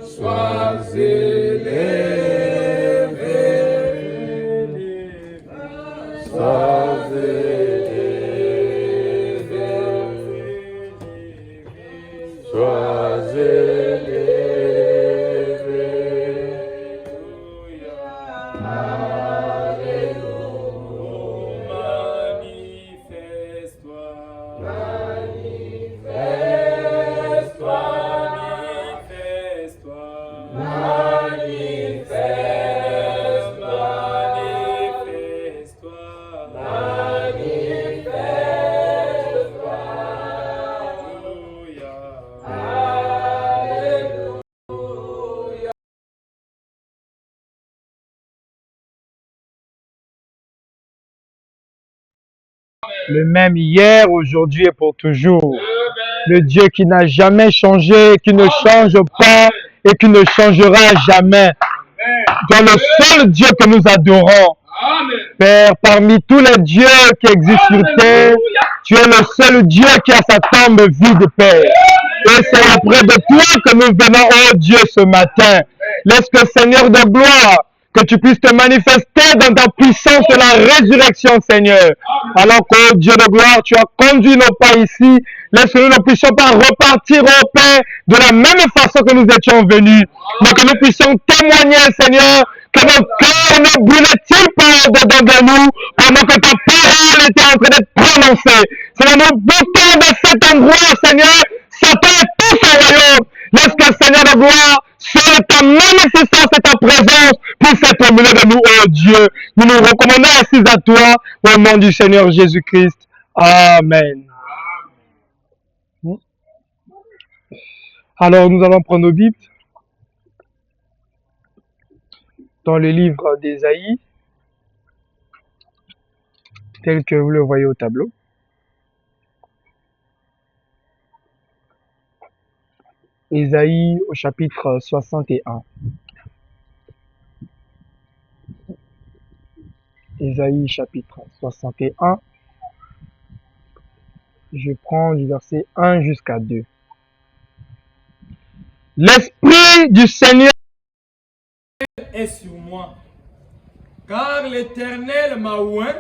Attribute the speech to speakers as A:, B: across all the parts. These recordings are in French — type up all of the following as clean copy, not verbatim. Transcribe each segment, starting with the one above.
A: Sois élevé, sois élevé, sois élevé. Alléluia. Manifeste-toi, manifeste-toi.
B: Le même hier, aujourd'hui et pour toujours. Le Dieu qui n'a jamais changé, qui ne change pas et qui ne changera jamais. Dans le seul Dieu que nous adorons. Père, parmi tous les dieux qui existent sur terre, tu es le seul Dieu qui a sa tombe vide, Père. Et c'est auprès de toi que nous venons, oh Dieu, ce matin. Laisse que Seigneur de gloire, que tu puisses te manifester dans ta puissance de la résurrection, Seigneur. Alors que, Dieu de gloire, tu as conduit nos pas ici. Laisse que nous ne puissions pas repartir, oh Père, de la même façon que nous étions venus. Mais que nous puissions témoigner, Seigneur, que nos cœurs ne brûlent-ils pas au-dedans de nous pendant que ta parole était en train d'être prononcée. Seigneur, nous boutons de cet endroit, Seigneur, Satan et tout son royaume. Laisse que, Seigneur de gloire, sur ta manifestance et ta présence puisse être au milieu de nous, oh Dieu. Nous nous recommandons ainsi à toi, au nom du Seigneur Jésus-Christ. Amen. Alors, nous allons prendre nos Bibles dans le livre d'Ésaïe, tel que vous le voyez au tableau. Ésaïe au chapitre 61. Ésaïe chapitre 61. Je prends du verset 1 jusqu'à 2. L'Esprit du Seigneur
A: est sur moi, car l'Éternel m'a oint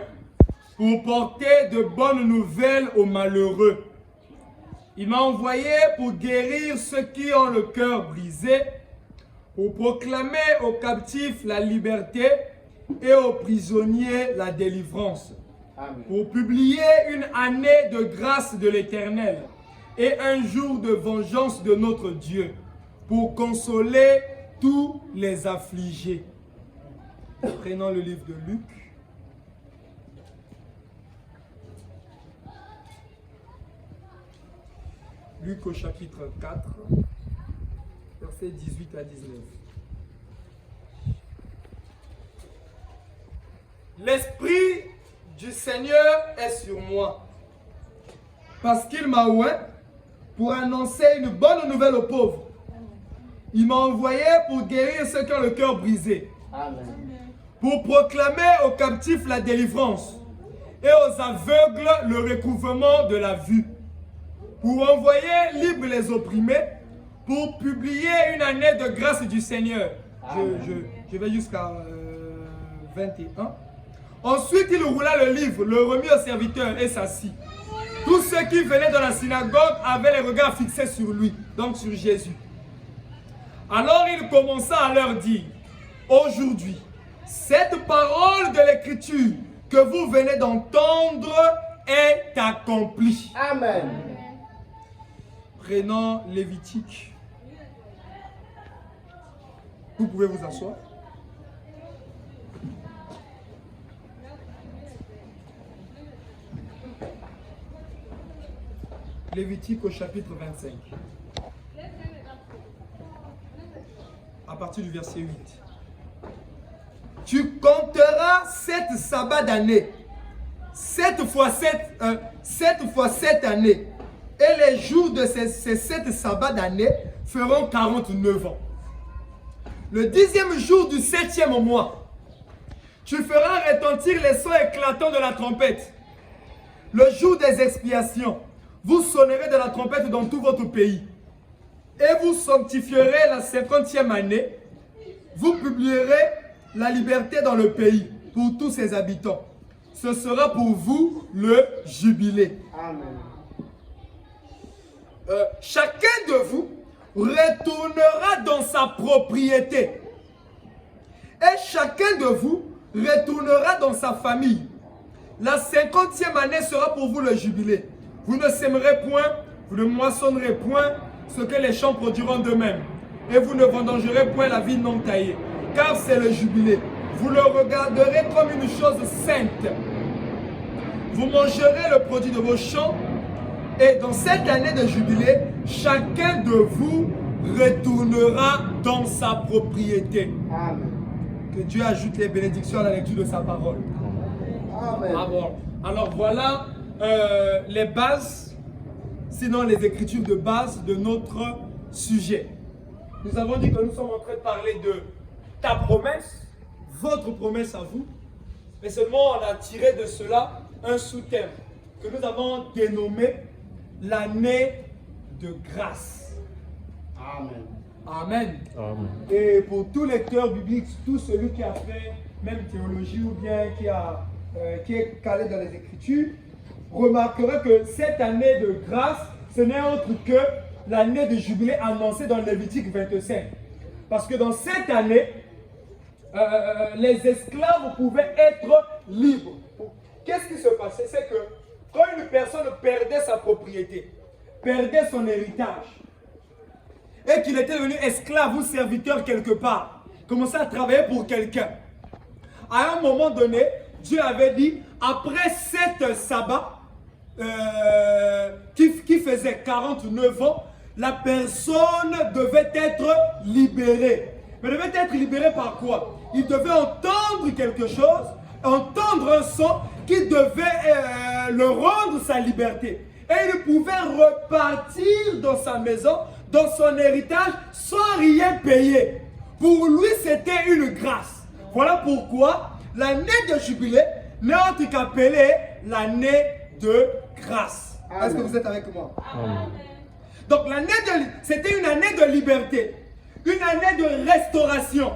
A: pour porter de bonnes nouvelles aux malheureux. Il m'a envoyé pour guérir ceux qui ont le cœur brisé, pour proclamer aux captifs la liberté et aux prisonniers la délivrance, pour publier une année de grâce de l'Éternel et un jour de vengeance de notre Dieu, pour consoler tous les affligés. Prenons le livre de Luc. Luc au chapitre 4, versets 18 à 19. L'Esprit du Seigneur est sur moi, parce qu'il m'a oint pour annoncer une bonne nouvelle aux pauvres. Il m'a envoyé pour guérir ceux qui ont le cœur brisé. Amen. Pour proclamer aux captifs la délivrance et aux aveugles le recouvrement de la vue. Pour envoyer libres les opprimés, pour publier une année de grâce du Seigneur. Je vais jusqu'à 21. Ensuite, il roula le livre, le remit au serviteur et s'assit. Tous ceux qui venaient dans la synagogue avaient les regards fixés sur lui, donc sur Jésus. Alors il commença à leur dire, aujourd'hui, cette parole de l'Écriture que vous venez d'entendre est accomplie. Amen. Prenons Lévitique. Vous pouvez vous asseoir. Lévitique au chapitre 25. À partir du verset 8. Tu compteras 7 sabbats d'année. 7 fois 7 années. Et les jours de ces 7 sabbats d'année feront 49 ans. Le 10e jour du 7e mois, tu feras retentir les sons éclatants de la trompette. le jour des expiations, vous sonnerez de la trompette dans tout votre pays. Et vous sanctifierez la 50e année. Vous publierez la liberté dans le pays pour tous ses habitants. Ce sera pour vous le jubilé.
C: Amen.
A: Chacun de vous retournera dans sa propriété. Et chacun de vous retournera dans sa famille. La 50e année sera pour vous le jubilé. Vous ne sèmerez point, vous ne moissonnerez point ce que les champs produiront d'eux-mêmes. Et vous ne vendangerez point la vigne non taillée. Car c'est le jubilé. Vous le regarderez comme une chose sainte. Vous mangerez le produit de vos champs. Et dans cette année de jubilé, chacun de vous retournera dans sa propriété.
C: Amen.
A: Que Dieu ajoute les bénédictions à la lecture de sa parole.
C: Amen.
A: Alors voilà les bases, sinon les écritures de base de notre sujet. Nous avons dit que nous sommes en train de parler de ta promesse, votre promesse à vous, mais seulement on a tiré de cela un sous-thème que nous avons dénommé l'année de grâce.
C: Amen.
A: Amen.
B: Amen.
A: Et pour tout lecteur biblique, tout celui qui a fait même théologie ou bien qui est calé dans les Écritures, remarquera que cette année de grâce, ce n'est autre que l'année de jubilé annoncée dans Lévitique 25. Parce que dans cette année, les esclaves pouvaient être libres. Qu'est-ce qui se passait? C'est que quand une personne perdait sa propriété, perdait son héritage, et qu'il était devenu esclave ou serviteur quelque part, commençait à travailler pour quelqu'un. À un moment donné, Dieu avait dit, après 7 sabbats, qui faisait 49 ans, la personne devait être libérée. Mais devait être libérée par quoi? Il devait entendre quelque chose, entendre un son qui devait le rendre sa liberté. Et il pouvait repartir dans sa maison, dans son héritage, sans rien payer. Pour lui, c'était une grâce. Voilà pourquoi l'année de jubilé n'est autre qu'appelée l'année de grâce. Est-ce que vous êtes avec moi?
B: Amen.
A: Donc c'était une année de liberté, une année de restauration,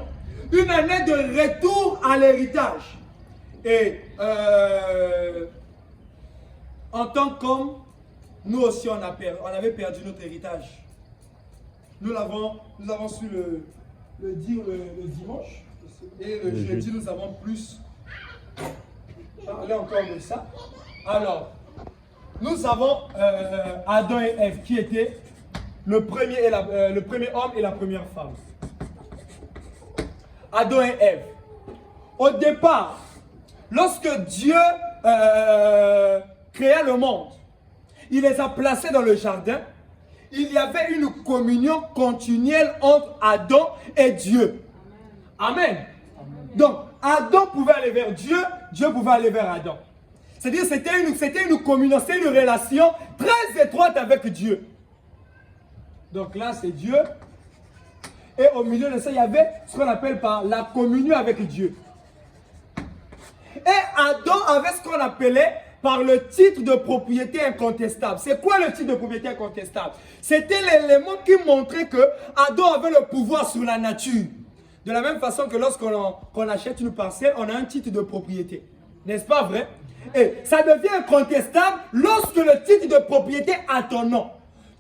A: une année de retour à l'héritage. Et en tant qu'homme, nous aussi on avait perdu notre héritage. Nous avons su le dire le dimanche. Et le jeudi, nous avons plus parlé encore de ça. Alors, nous avons Adam et Ève qui étaient le premier homme et la première femme. Adam et Ève. Au départ, lorsque Dieu créa le monde, il les a placés dans le jardin. Il y avait une communion continuelle entre Adam et Dieu. Amen. Donc, Adam pouvait aller vers Dieu, Dieu pouvait aller vers Adam. C'est-à-dire c'était une communion, c'est une relation très étroite avec Dieu. Donc là, c'est Dieu. Et au milieu de ça, il y avait ce qu'on appelle par la communion avec Dieu. Et Adam avait ce qu'on appelait par le titre de propriété incontestable. C'est quoi le titre de propriété incontestable? C'était l'élément qui montrait que Adam avait le pouvoir sur la nature. De la même façon que lorsqu'on achète une parcelle, on a un titre de propriété. N'est-ce pas vrai? Et ça devient incontestable lorsque le titre de propriété a ton nom.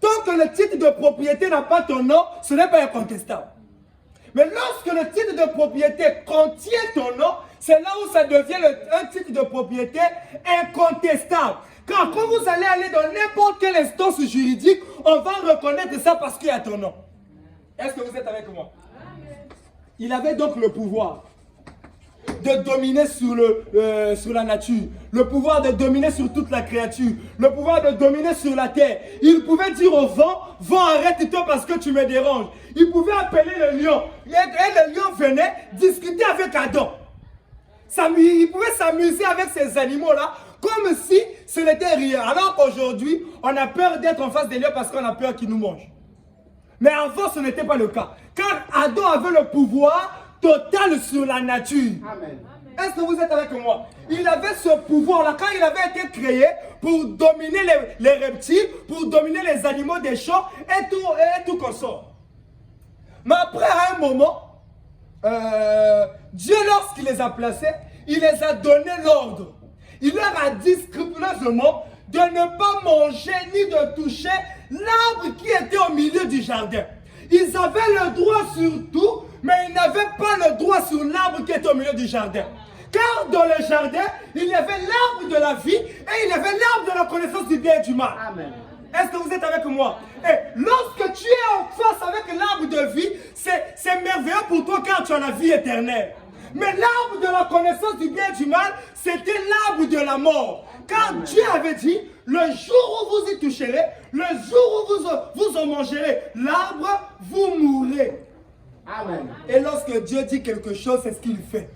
A: Tant que le titre de propriété n'a pas ton nom, ce n'est pas incontestable. Mais lorsque le titre de propriété contient ton nom, c'est là où ça devient un titre de propriété incontestable. Car quand vous allez aller dans n'importe quelle instance juridique, on va reconnaître ça parce qu'il y a ton nom. Est-ce que vous êtes avec moi? Il avait donc le pouvoir de dominer sur la nature, le pouvoir de dominer sur toute la créature, le pouvoir de dominer sur la terre. Il pouvait dire au vent, vent arrête-toi parce que tu me déranges. Il pouvait appeler le lion et le lion venait discuter avec Adam. Il pouvait s'amuser avec ces animaux-là comme si ce n'était rien. Alors qu'aujourd'hui, on a peur d'être en face des lions parce qu'on a peur qu'ils nous mangent. Mais avant, ce n'était pas le cas. Car Adam avait le pouvoir total sur la nature.
C: Amen.
A: Est-ce que vous êtes avec moi? Il avait ce pouvoir-là quand il avait été créé pour dominer les reptiles, pour dominer les animaux des champs et tout consort. Mais après, à un moment, Dieu, lorsqu'il les a placés, il les a donné l'ordre. Il leur a dit scrupuleusement de ne pas manger ni de toucher l'arbre qui était au milieu du jardin. Ils avaient le droit sur tout, mais ils n'avaient pas le droit sur l'arbre qui était au milieu du jardin. Car dans le jardin, il y avait l'arbre de la vie et il y avait l'arbre de la connaissance du bien et du mal.
C: Amen.
A: Est-ce que vous êtes avec moi? Et lorsque tu es en face avec l'arbre de vie, c'est merveilleux pour toi car tu as la vie éternelle. Mais l'arbre de la connaissance du bien et du mal, c'était l'arbre de la mort. Car Dieu avait dit, le jour où vous y toucherez, le jour où vous en mangerez, l'arbre, vous mourrez.
C: Amen.
A: Et lorsque Dieu dit quelque chose, c'est ce qu'il fait.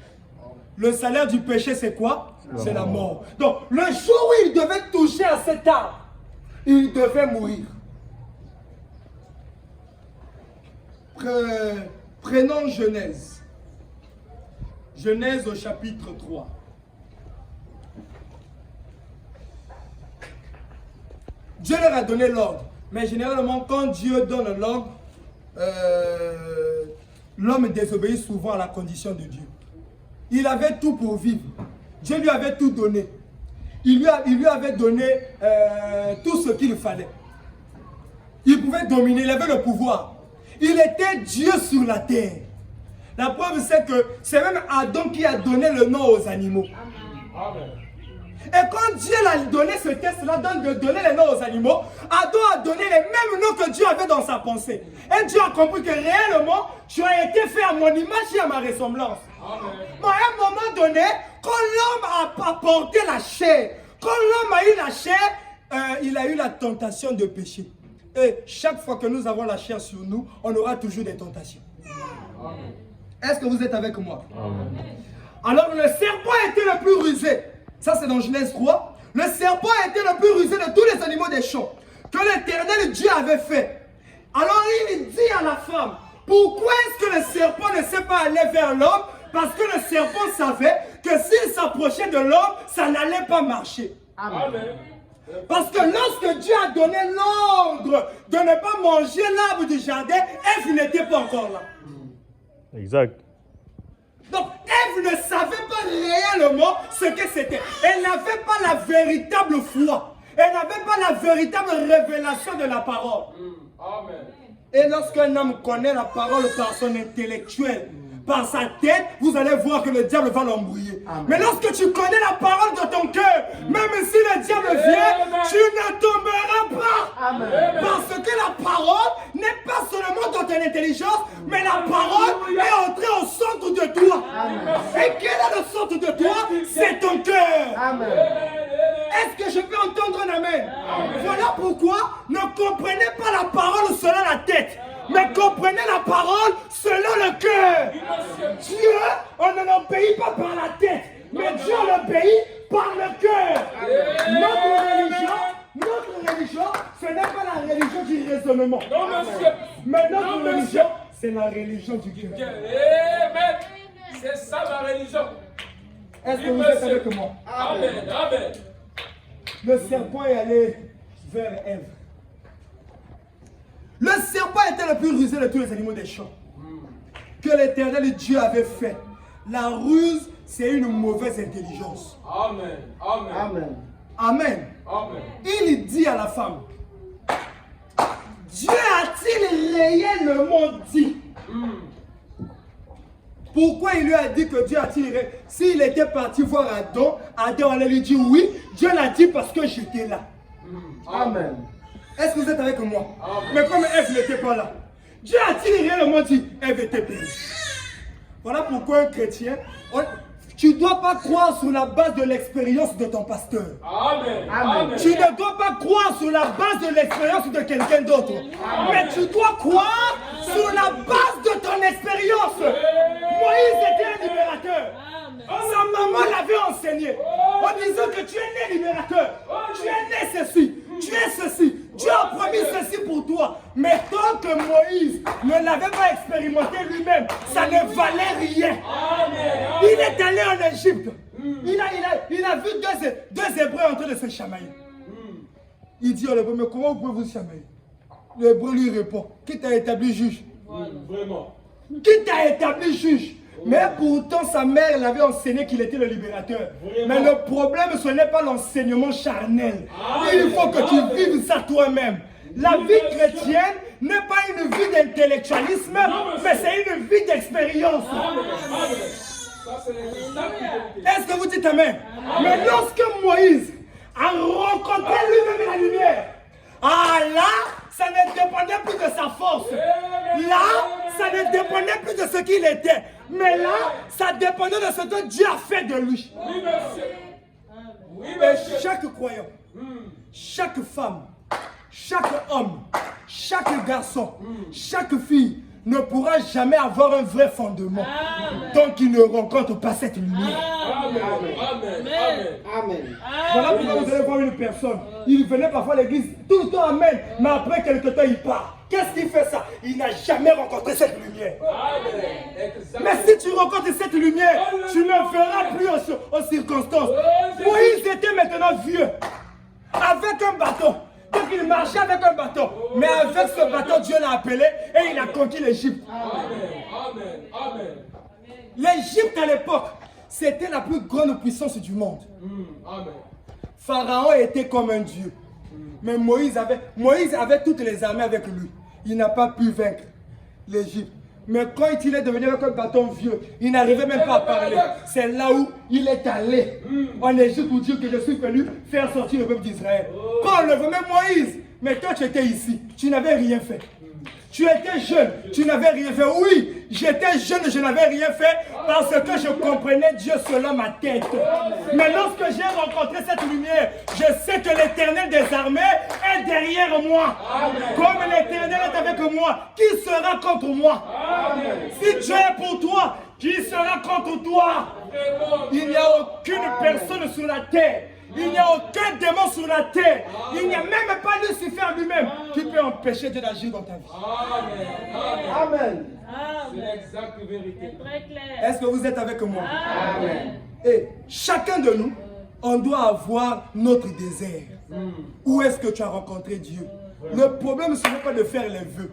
A: Le salaire du péché, c'est quoi? C'est la mort. Donc, le jour où il devait toucher à cet arbre, il devait mourir. Prenons Genèse. Genèse au chapitre 3. Dieu leur a donné l'ordre. Mais généralement, quand Dieu donne l'ordre, l'homme désobéit souvent à la condition de Dieu. Il avait tout pour vivre. Dieu lui avait tout donné. Il lui avait donné tout ce qu'il fallait. Il pouvait dominer, il avait le pouvoir. Il était Dieu sur la terre. La preuve, c'est que c'est même Adam qui a donné le nom aux animaux.
C: Amen.
A: Et quand Dieu a donné ce test-là, de donner les noms aux animaux, Adam a donné les mêmes noms que Dieu avait dans sa pensée. Et Dieu a compris que réellement, tu as été fait à mon image et à ma ressemblance.
C: Amen.
A: Mais à un moment donné, quand l'homme a porté la chair, quand l'homme a eu la chair, il a eu la tentation de pécher. Et chaque fois que nous avons la chair sur nous, on aura toujours des tentations. Est-ce que vous êtes avec moi?
C: Amen.
A: Alors le serpent était le plus rusé. Ça c'est dans Genèse 3. Le serpent était le plus rusé de tous les animaux des champs que l'Éternel Dieu avait fait. Alors il dit à la femme, pourquoi est-ce que le serpent ne s'est pas allé vers l'homme? Parce que le serpent savait que s'il s'approchait de l'homme, ça n'allait pas marcher.
C: Amen.
A: Parce que lorsque Dieu a donné l'ordre de ne pas manger l'arbre du jardin, Ève n'était pas encore là.
B: Exact.
A: Donc Ève ne savait pas réellement ce que c'était. Elle n'avait pas la véritable foi. Elle n'avait pas la véritable révélation de la parole.
C: Amen.
A: Et lorsqu'un homme connaît la parole par son intellectuel, par sa tête, vous allez voir que le diable va l'embrouiller. Mais lorsque tu connais la parole de ton cœur, même si le diable vient, tu ne tomberas pas.
C: Amen.
A: Parce que la parole n'est pas seulement dans ton intelligence, mais la parole est entrée au centre de toi. Et quel est le centre de toi? C'est ton cœur.
C: Amen.
A: Est-ce que je peux entendre un amen? Voilà pourquoi ne comprenez pas la parole selon la tête, mais comprenez la parole selon le cœur. Dieu, on ne l'obéit pas par la tête, mais Dieu l'obéit par le cœur. Notre religion, ce n'est pas la religion du raisonnement.
C: Non, monsieur.
A: Mais notre
C: Non, monsieur.
A: religion, c'est la religion du cœur.
C: Amen. C'est ça ma religion.
A: Est-ce que
C: Oui,
A: vous êtes
C: monsieur.
A: avec moi?
C: Amen. Amen.
A: Le serpent est allé vers Ève. Le serpent était le plus rusé de tous les animaux des champs que l'Éternel Dieu avait fait. La ruse, c'est une mauvaise intelligence.
C: Amen. Amen.
A: Amen. Amen.
C: Amen.
A: Il dit à la femme, Dieu a-t-il réellement dit? Pourquoi il lui a dit que Dieu a-t-il réellement? S'il était parti voir Adam, Adam allait lui dire oui, Dieu l'a dit parce que j'étais là.
C: Amen.
A: Est-ce que vous êtes avec moi?
C: Amen.
A: Mais comme Ève n'était pas là, Dieu a-t-il réellement dit? Ève était périe. Voilà pourquoi un chrétien, tu ne dois pas croire sur la base de l'expérience de ton pasteur.
C: Amen.
A: Amen. Tu ne dois pas croire sur la base de l'expérience de quelqu'un d'autre. Mais tu dois croire sur la base de ton expérience. Moïse était un libérateur. Sa maman l'avait enseigné en disant que tu es né libérateur. Tu es né ceci. Tu es ceci. Dieu a promis ceci pour toi. Mais tant que Moïse ne l'avait pas expérimenté lui-même, ça ne valait rien.
C: Amen.
A: Il est allé en Égypte. Il a vu deux Hébreux en train de se chamailler. Il dit à l'Hébreu, mais comment vous pouvez vous chamailler? L'Hébreu lui répond, qui t'a établi juge?
C: Vraiment.
A: Qui t'a établi juge? Mais pourtant, sa mère l'avait enseigné qu'il était le libérateur.
C: Vraiment.
A: Mais le problème, ce n'est pas l'enseignement charnel. Il faut que tu vives ça toi-même. La vie chrétienne n'est pas une vie d'intellectualisme, mais c'est une vie d'expérience. Est-ce que vous dites Amen? Mais lorsque Moïse a rencontré lui-même la lumière, ah là, ça ne dépendait plus de sa force. Là, ça ne dépendait plus de ce qu'il était. Mais là, ça dépendait de ce que Dieu a fait de lui.
C: Oui, monsieur. Oui,
A: Et
C: monsieur.
A: chaque croyant, chaque femme, chaque homme, chaque garçon, chaque fille ne pourra jamais avoir un vrai fondement tant qu'il ne rencontre pas cette lumière.
C: Amen. Amen. Amen.
D: Amen.
A: Voilà pourquoi vous allez voir une personne, il venait parfois à l'église, tout le temps amen, mais après quelque temps il part. Qu'est-ce qui fait ça? Il n'a jamais rencontré cette lumière.
C: Amen.
A: Mais si tu rencontres cette lumière, tu ne feras plus aux circonstances. Moïse était maintenant vieux, avec un bâton. Donc il marchait avec un bâton. Mais avec ce bâton, Dieu l'a appelé et il a conquis l'Égypte.
C: Amen. Amen.
A: L'Égypte à l'époque, c'était la plus grande puissance du monde.
C: Amen.
A: Pharaon était comme un dieu. Mais Moïse avait toutes les armées avec lui. Il n'a pas pu vaincre l'Égypte. Mais quand il est devenu avec un bâton vieux, il n'arrivait même pas à parler. C'est là où il est allé en Égypte pour dire que je suis venu faire sortir le peuple d'Israël. Quand on le veut, même Moïse, mais toi tu étais ici, tu n'avais rien fait. Tu étais jeune, tu n'avais rien fait. Oui, j'étais jeune, je n'avais rien fait parce que je comprenais Dieu selon ma tête. Mais lorsque j'ai rencontré cette lumière, je sais que l'Éternel des armées est derrière moi. Comme l'Éternel est avec moi, qui sera contre moi? Si Dieu est pour toi, qui sera contre toi? Il n'y a aucune personne sur la terre. Il n'y a aucun démon sur la terre. Il n'y a même pas Lucifer lui-même qui peut empêcher Dieu d'agir dans ta vie.
C: Amen.
D: Amen.
C: C'est l'exacte vérité.
D: Très clair.
A: Est-ce que vous êtes avec moi?
D: Amen.
A: Et chacun de nous, on doit avoir notre désert. Où est-ce que tu as rencontré Dieu? Le problème, ce n'est pas de faire les vœux.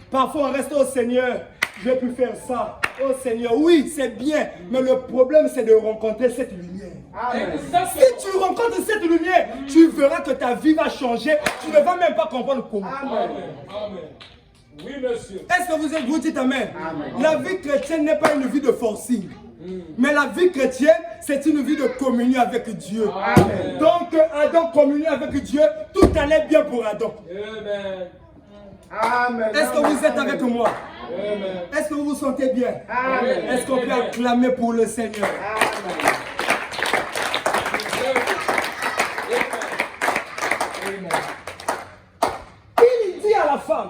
A: Parfois, on reste au Seigneur. J'ai pu faire ça. Oh Seigneur, oui, c'est bien. Mais le problème, c'est de rencontrer cette lumière. Si tu rencontres cette lumière, tu verras que ta vie va changer. Tu ne vas même pas comprendre comment.
C: Amen. Oui, monsieur.
A: Est-ce que vous dites Amen? La vie chrétienne n'est pas une vie de forcing. Mais la vie chrétienne, c'est une vie de communion avec Dieu.
C: Amen.
A: Donc, Adam communiait avec Dieu, tout allait bien pour Adam.
C: Amen.
D: Amen.
A: Est-ce que vous êtes avec moi?
C: Amen.
A: Est-ce que vous vous sentez bien?
D: Amen.
A: Est-ce qu'on peut acclamer pour le Seigneur?
D: Amen.
A: Il dit à la femme,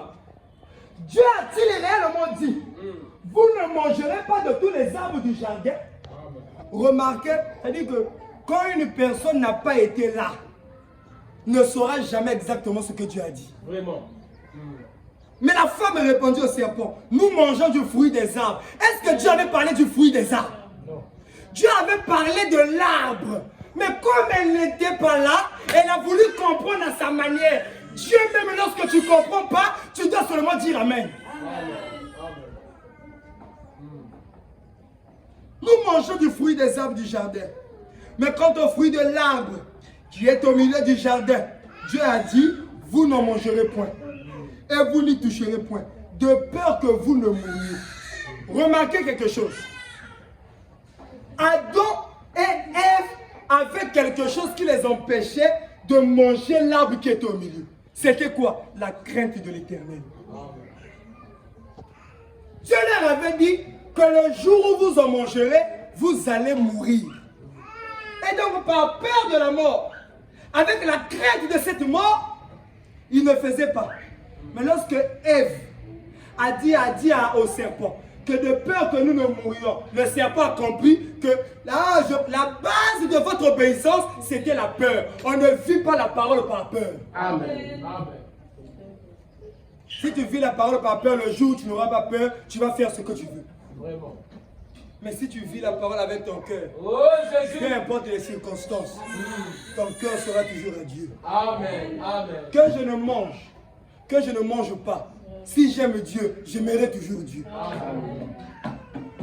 A: Dieu a-t-il réellement dit, vous ne mangerez pas de tous les arbres du jardin? Remarquez, c'est-à-dire que quand une personne n'a pas été là, ne saura jamais exactement ce que Dieu a dit.
C: Vraiment.
A: Mais la femme répondit au serpent, nous mangeons du fruit des arbres. Est-ce que Dieu avait parlé du fruit des arbres?
C: Non.
A: Dieu avait parlé de l'arbre. Mais comme elle n'était pas là, elle a voulu comprendre à sa manière. Dieu, même lorsque tu ne comprends pas, tu dois seulement dire Amen. Nous mangeons du fruit des arbres du jardin. Mais quant au fruit de l'arbre qui est au milieu du jardin, Dieu a dit, vous n'en mangerez point. Et vous n'y toucherez point, de peur que vous ne mouriez. Remarquez quelque chose. Adam et Ève avaient quelque chose qui les empêchait de manger l'arbre qui était au milieu. C'était quoi? La crainte de l'Éternel. Dieu leur avait dit que le jour où vous en mangerez, vous allez mourir. Et donc par peur de la mort, avec la crainte de cette mort, ils ne faisaient pas. Mais lorsque Ève a dit au serpent que de peur que nous ne mourions, le serpent a compris que la base de votre obéissance, c'était la peur. On ne vit pas la parole par peur.
D: Amen.
A: Si tu vis la parole par peur, le jour où tu n'auras pas peur, tu vas faire ce que tu veux.
C: Vraiment.
A: Mais si tu vis la parole avec ton cœur,
C: Oh Jésus.
A: peu importe les circonstances, ton cœur sera toujours à Dieu.
C: Amen. Amen.
A: Que je ne mange pas, si j'aime Dieu, j'aimerai toujours Dieu.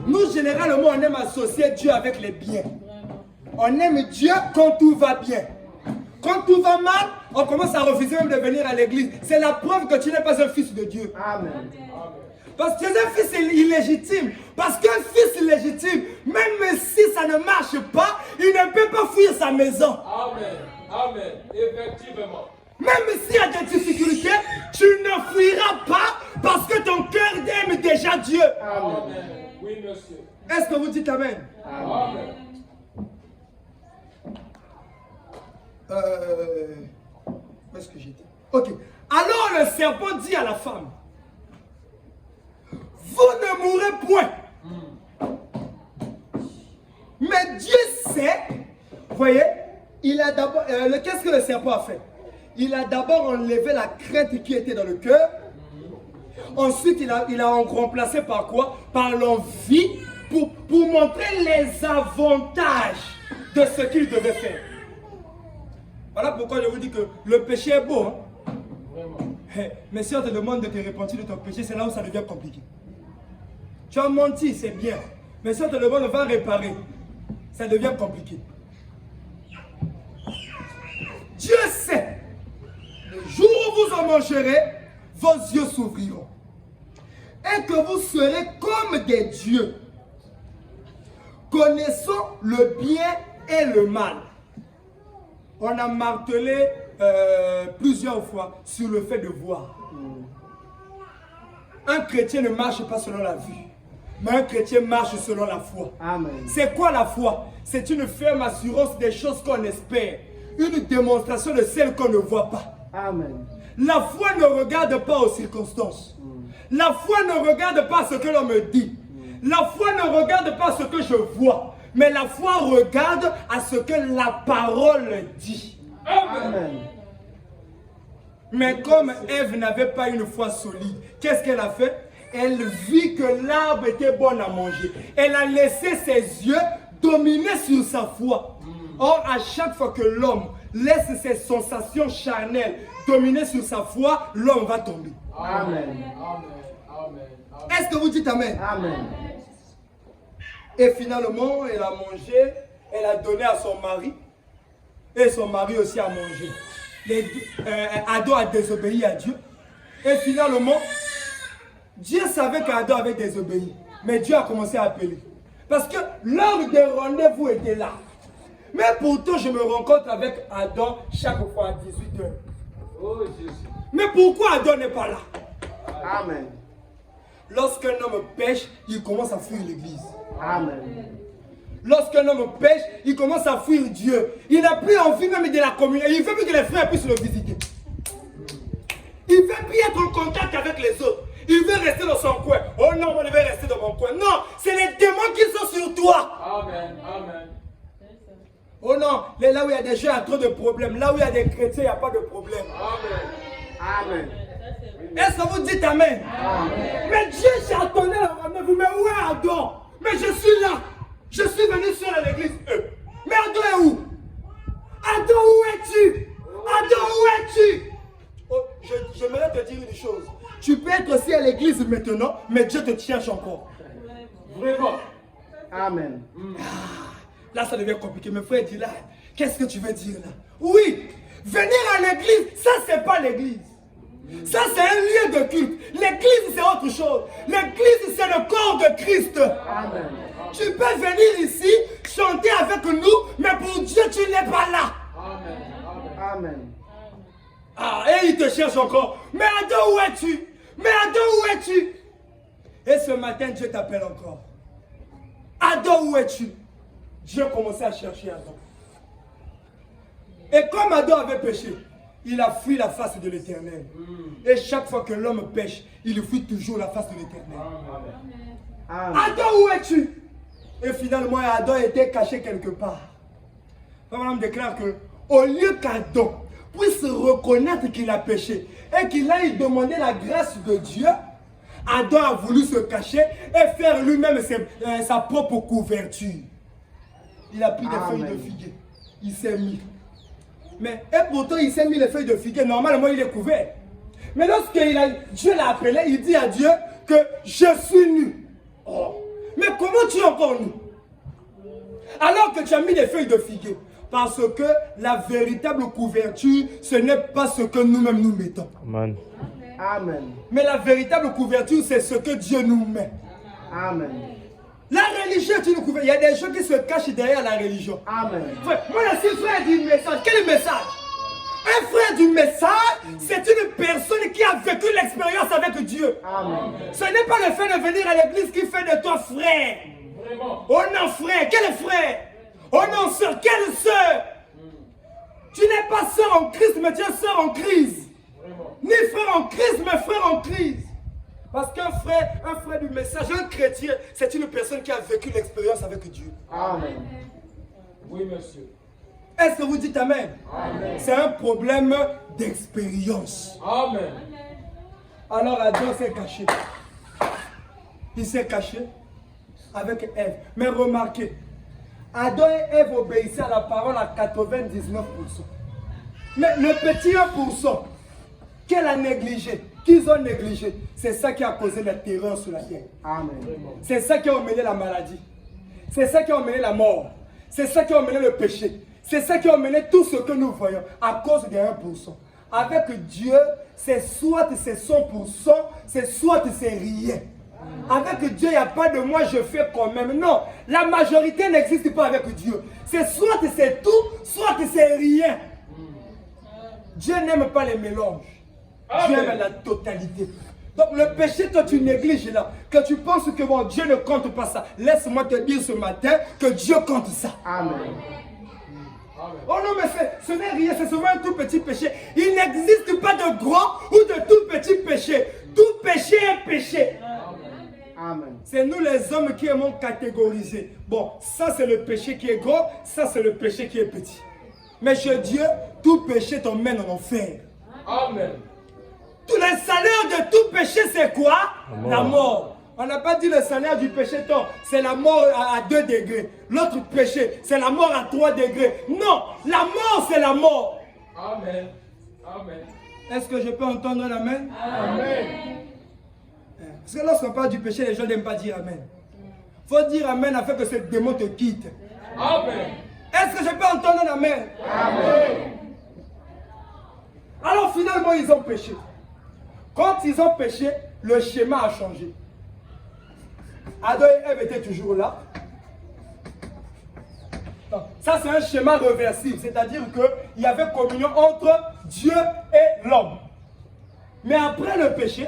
A: Nous, généralement, on aime associer Dieu avec les biens. On aime Dieu quand tout va bien. Quand tout va mal, on commence à refuser même de venir à l'église. C'est la preuve que tu n'es pas un fils de Dieu.
D: Amen.
A: Parce que tu es un fils illégitime. Parce qu'un fils illégitime, même si ça ne marche pas, il ne peut pas fuir sa maison.
C: Amen. Amen. Effectivement.
A: Même s'il y a des difficultés, tu ne fuiras pas parce que ton cœur aime déjà Dieu.
C: Amen. Oui, monsieur.
A: Est-ce que vous dites Amen?
C: Amen.
A: Où est-ce que j'étais? Ok. Alors le serpent dit à la femme, vous ne mourrez point. Mais Dieu sait, vous voyez, il a d'abord, qu'est-ce que le serpent a fait? Il a d'abord enlevé la crainte qui était dans le cœur. Ensuite, il a remplacé par quoi? Par l'envie pour montrer les avantages de ce qu'il devait faire. Voilà pourquoi je vous dis que le péché est beau. Hein?
C: Vraiment.
A: Mais si on te demande de te repentir de ton péché, c'est là où ça devient compliqué. Tu as menti, c'est bien. Mais si on te demande de réparer, ça devient compliqué. Dieu sait, le jour où vous en mangerez, vos yeux s'ouvriront. Et que vous serez comme des dieux, connaissant le bien et le mal. On a martelé plusieurs fois sur le fait de voir. Un chrétien ne marche pas selon la vue, mais un chrétien marche selon la foi.
D: Amen.
A: C'est quoi la foi? C'est une ferme assurance des choses qu'on espère, une démonstration de celles qu'on ne voit pas.
D: Amen.
A: La foi ne regarde pas aux circonstances. La foi ne regarde pas ce que l'on me dit. La foi ne regarde pas ce que je vois. Mais la foi regarde à ce que la parole dit.
D: Amen.
A: Mais comme Ève n'avait pas une foi solide, qu'est-ce qu'elle a fait? Elle vit que l'arbre était bon à manger. Elle a laissé ses yeux dominer sur sa foi. Or, à chaque fois que l'homme laisse ses sensations charnelles dominer sur sa foi, l'homme va tomber.
D: Amen.
C: Amen.
A: Est-ce que vous dites Amen?
D: Amen.
A: Et finalement, elle a mangé, elle a donné à son mari. Et son mari aussi a mangé. Adam a désobéi à Dieu. Et finalement, Dieu savait qu'Adam avait désobéi. Mais Dieu a commencé à appeler. Parce que l'heure des rendez-vous était là. Mais pourtant, je me rencontre avec Adam chaque fois à 18h.
C: Oh Jésus.
A: Mais pourquoi Adam n'est pas là?
D: Amen.
A: Lorsqu'un homme pêche, il commence à fuir l'église.
D: Amen.
A: Lorsqu'un homme pêche, il commence à fuir Dieu. Il n'a plus envie même de la communion. Il ne veut plus que les frères puissent le visiter. Il ne veut plus être en contact avec les autres. Il veut rester dans son coin. Oh non, moi je vais rester dans mon coin. Non, c'est les démons qui sont sur toi.
C: Amen. Amen.
A: Oh non, là où il y a des gens, il y a trop de problèmes. Là où il y a des chrétiens, il n'y a pas de problème.
C: Amen.
D: Amen.
A: Est-ce que vous dites Amen?
D: Amen.
A: Mais Dieu, j'ai attendu le rendez-vous. Mais où est Adam? Mais je suis là. Je suis venu sur l'église. Mais Adam est où? Adam, où es-tu? Adam, où es-tu? Oh, j'aimerais te dire une chose. Tu peux être aussi à l'église maintenant, mais Dieu te cherche encore.
C: Vraiment.
D: Amen.
A: Là, ça devient compliqué. Mes frères disent là, qu'est-ce que tu veux dire là? Oui, venir à l'église, ça, c'est pas l'église. Ça, c'est un lieu de culte. L'église, c'est autre chose. L'église, c'est le corps de Christ.
D: Amen.
A: Tu peux venir ici, chanter avec nous, mais pour Dieu, tu n'es pas là.
C: Amen.
D: Amen.
A: Ah, et il te cherche encore. Mais Adam, où es-tu? Mais Adam, où es-tu? Et ce matin, Dieu t'appelle encore. Adam, où es-tu? Dieu commençait à chercher Adam. Et comme Adam avait péché, il a fui la face de l'Éternel. Et chaque fois que l'homme pêche, il fuit toujours la face de l'Éternel.
D: Amen.
A: Adam, où es-tu? Et finalement, Adam était caché quelque part. Madame déclare que, au lieu qu'Adam puisse reconnaître qu'il a péché et qu'il aille demander la grâce de Dieu, Adam a voulu se cacher et faire lui-même sa propre couverture. Il a pris des feuilles de figuier. Il s'est mis. Mais, et pourtant, il s'est mis les feuilles de figuier. Normalement, il est couvert. Mais lorsque Dieu l'a appelé, il dit à Dieu que je suis nu. Oh. Mais comment tu es encore nu? Alors que tu as mis des feuilles de figuier. Parce que la véritable couverture, ce n'est pas ce que nous-mêmes nous mettons.
B: Amen.
D: Amen.
A: Mais la véritable couverture, c'est ce que Dieu nous met.
D: Amen.
A: La religion est une couverture. Il y a des gens qui se cachent derrière la religion.
D: Amen.
A: Frère, moi, si le frère dit un message, quel message? Un frère du message, c'est une personne qui a vécu l'expérience avec Dieu.
D: Amen.
A: Ce n'est pas le fait de venir à l'église qui fait de toi frère.
C: Vraiment.
A: Oh non, frère, quel frère? Oh non, sœur, quelle sœur? Tu n'es pas sœur en Christ, mais tu es sœur en crise.
C: Vraiment.
A: Ni frère en crise, mais frère en crise. Parce qu'un frère du message, un chrétien, c'est une personne qui a vécu l'expérience avec Dieu.
D: Amen.
C: Oui, monsieur.
A: Est-ce que vous dites Amen?
C: Amen.
A: C'est un problème d'expérience.
C: Amen.
A: Alors Adam s'est caché. Il s'est caché avec Ève. Mais remarquez, Adam et Ève obéissaient à la parole à 99%. Mais le petit 1% qu'elle a négligé, qu'ils ont négligé, c'est ça qui a causé la terreur sur la terre.
D: Amen.
A: C'est ça qui a emmené la maladie. C'est ça qui a emmené la mort. C'est ça qui a emmené le péché. C'est ça qui a emmené tout ce que nous voyons à cause des 1%. Avec Dieu, c'est soit c'est 100%, c'est soit c'est rien. Avec Dieu, il n'y a pas de moi, je fais quand même. Non, la majorité n'existe pas avec Dieu. C'est soit c'est tout, soit c'est rien. Dieu n'aime pas les mélanges. Dieu aime la totalité. Donc le péché que tu négliges là, que tu penses que bon, Dieu ne compte pas ça, laisse-moi te dire ce matin que Dieu compte ça.
D: Amen.
A: Oh non, mais ce n'est rien, c'est souvent un tout petit péché. Il n'existe pas de grand ou de tout petit péché. Tout péché est péché.
D: Amen.
A: C'est nous les hommes qui aimons catégoriser. Bon, ça c'est le péché qui est grand, ça c'est le péché qui est petit. Mais chez Dieu, tout péché t'emmène en enfer.
C: Amen.
A: Tout le salaire de tout péché, c'est quoi? La mort. On n'a pas dit le salaire du péché, c'est la mort à 2 degrés. L'autre péché, c'est la mort à 3 degrés. Non, la mort, c'est la mort.
C: Amen. Amen.
A: Est-ce que je peux entendre l'amen?
C: Amen.
A: Parce que lorsqu'on parle du péché, les gens n'aiment pas dire amen. Il faut dire amen afin que ce démon te quitte.
C: Amen.
A: Est-ce que je peux entendre l'amen?
C: Amen.
A: Alors finalement, ils ont péché. Quand ils ont péché, le schéma a changé. Adam et Ève étaient toujours là. Donc, ça, c'est un schéma réversible. C'est-à-dire qu'il y avait communion entre Dieu et l'homme. Mais après le péché,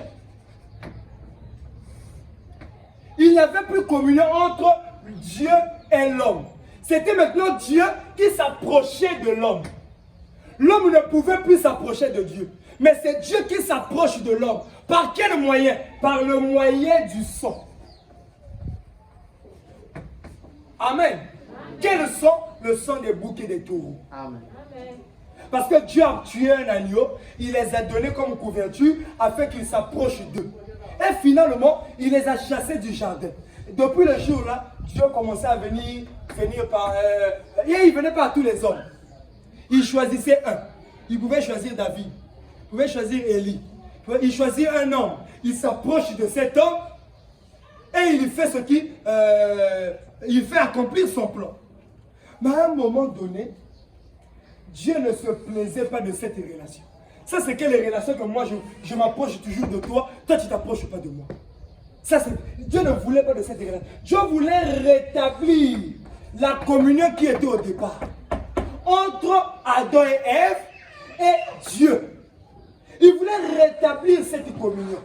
A: il n'y avait plus communion entre Dieu et l'homme. C'était maintenant Dieu qui s'approchait de l'homme. L'homme ne pouvait plus s'approcher de Dieu. Mais c'est Dieu qui s'approche de l'homme. Par quel moyen? Par le moyen du sang. Amen. Quel sang? Le sang des boucs et des taureaux.
D: Amen.
A: Parce que Dieu a tué un agneau, il les a donnés comme couverture afin qu'ils s'approchent d'eux. Et finalement, il les a chassés du jardin. Depuis le jour-là, Dieu commençait à venir par... et il ne venait pas à tous les hommes. Il choisissait un. Il pouvait choisir David. Il pouvait choisir Élie. Il choisit un homme. Il s'approche de cet homme et il fait ce qui... il fait accomplir son plan. Mais à un moment donné, Dieu ne se plaisait pas de cette relation. Ça, c'est quelle relation que moi, je m'approche toujours de toi, toi, tu ne t'approches pas de moi. Ça, Dieu ne voulait pas de cette relation. Dieu voulait rétablir la communion qui était au départ entre Adam et Ève et Dieu. Il voulait rétablir cette communion.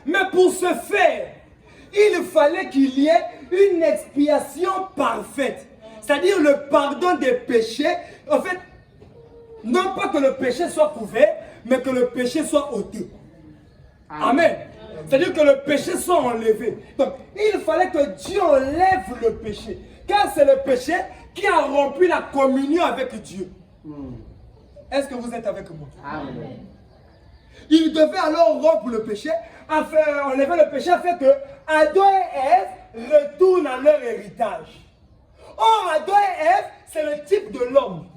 A: Mais pour ce faire, il fallait qu'il y ait une expiation parfaite. C'est-à-dire le pardon des péchés. En fait, non pas que le péché soit couvert, mais que le péché soit ôté. Amen. C'est-à-dire que le péché soit enlevé. Donc, il fallait que Dieu enlève le péché. Car c'est le péché qui a rompu la communion avec Dieu. Est-ce que vous êtes avec moi?
D: Amen.
A: Il devait alors rompre le péché, enlever le péché afin que Adam et Ève retournent à leur héritage. Or, Adam et Ève, c'est le type de l'homme,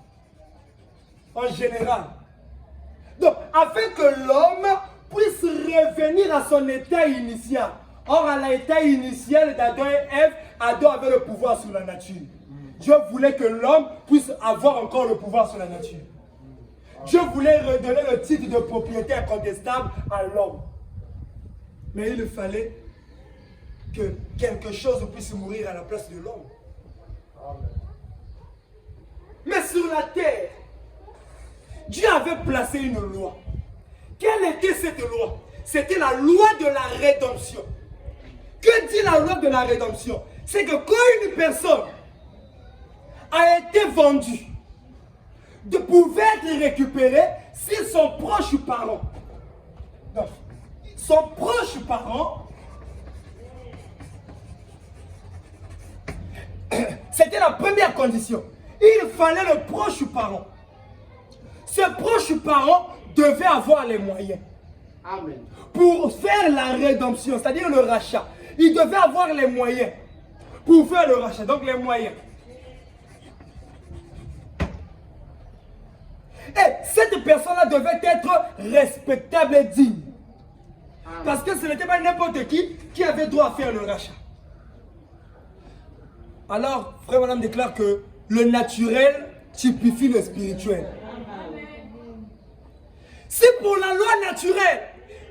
A: en général. Donc, afin que l'homme puisse revenir à son état initial. Or, à l'état initial d'Adam et Ève, Adam avait le pouvoir sur la nature. Dieu voulait que l'homme puisse avoir encore le pouvoir sur la nature. Dieu voulait redonner le titre de propriété incontestable à l'homme. Mais il fallait que quelque chose puisse mourir à la place de l'homme. Mais sur la terre, Dieu avait placé une loi. Quelle était cette loi? C'était la loi de la rédemption. Que dit la loi de la rédemption? C'est que quand une personne a été vendue, de pouvoir être récupéré si son proche parent, donc, son proche parent, c'était la première condition. Il fallait le proche parent. Ce proche parent devait avoir les moyens.
D: Amen.
A: Pour faire la rédemption, c'est-à-dire le rachat. Il devait avoir les moyens pour faire le rachat, donc les moyens. Et cette personne-là devait être respectable et digne. Parce que ce n'était pas n'importe qui avait droit à faire le rachat. Alors, frère madame déclare que le naturel typifie le spirituel. Si pour la loi naturelle,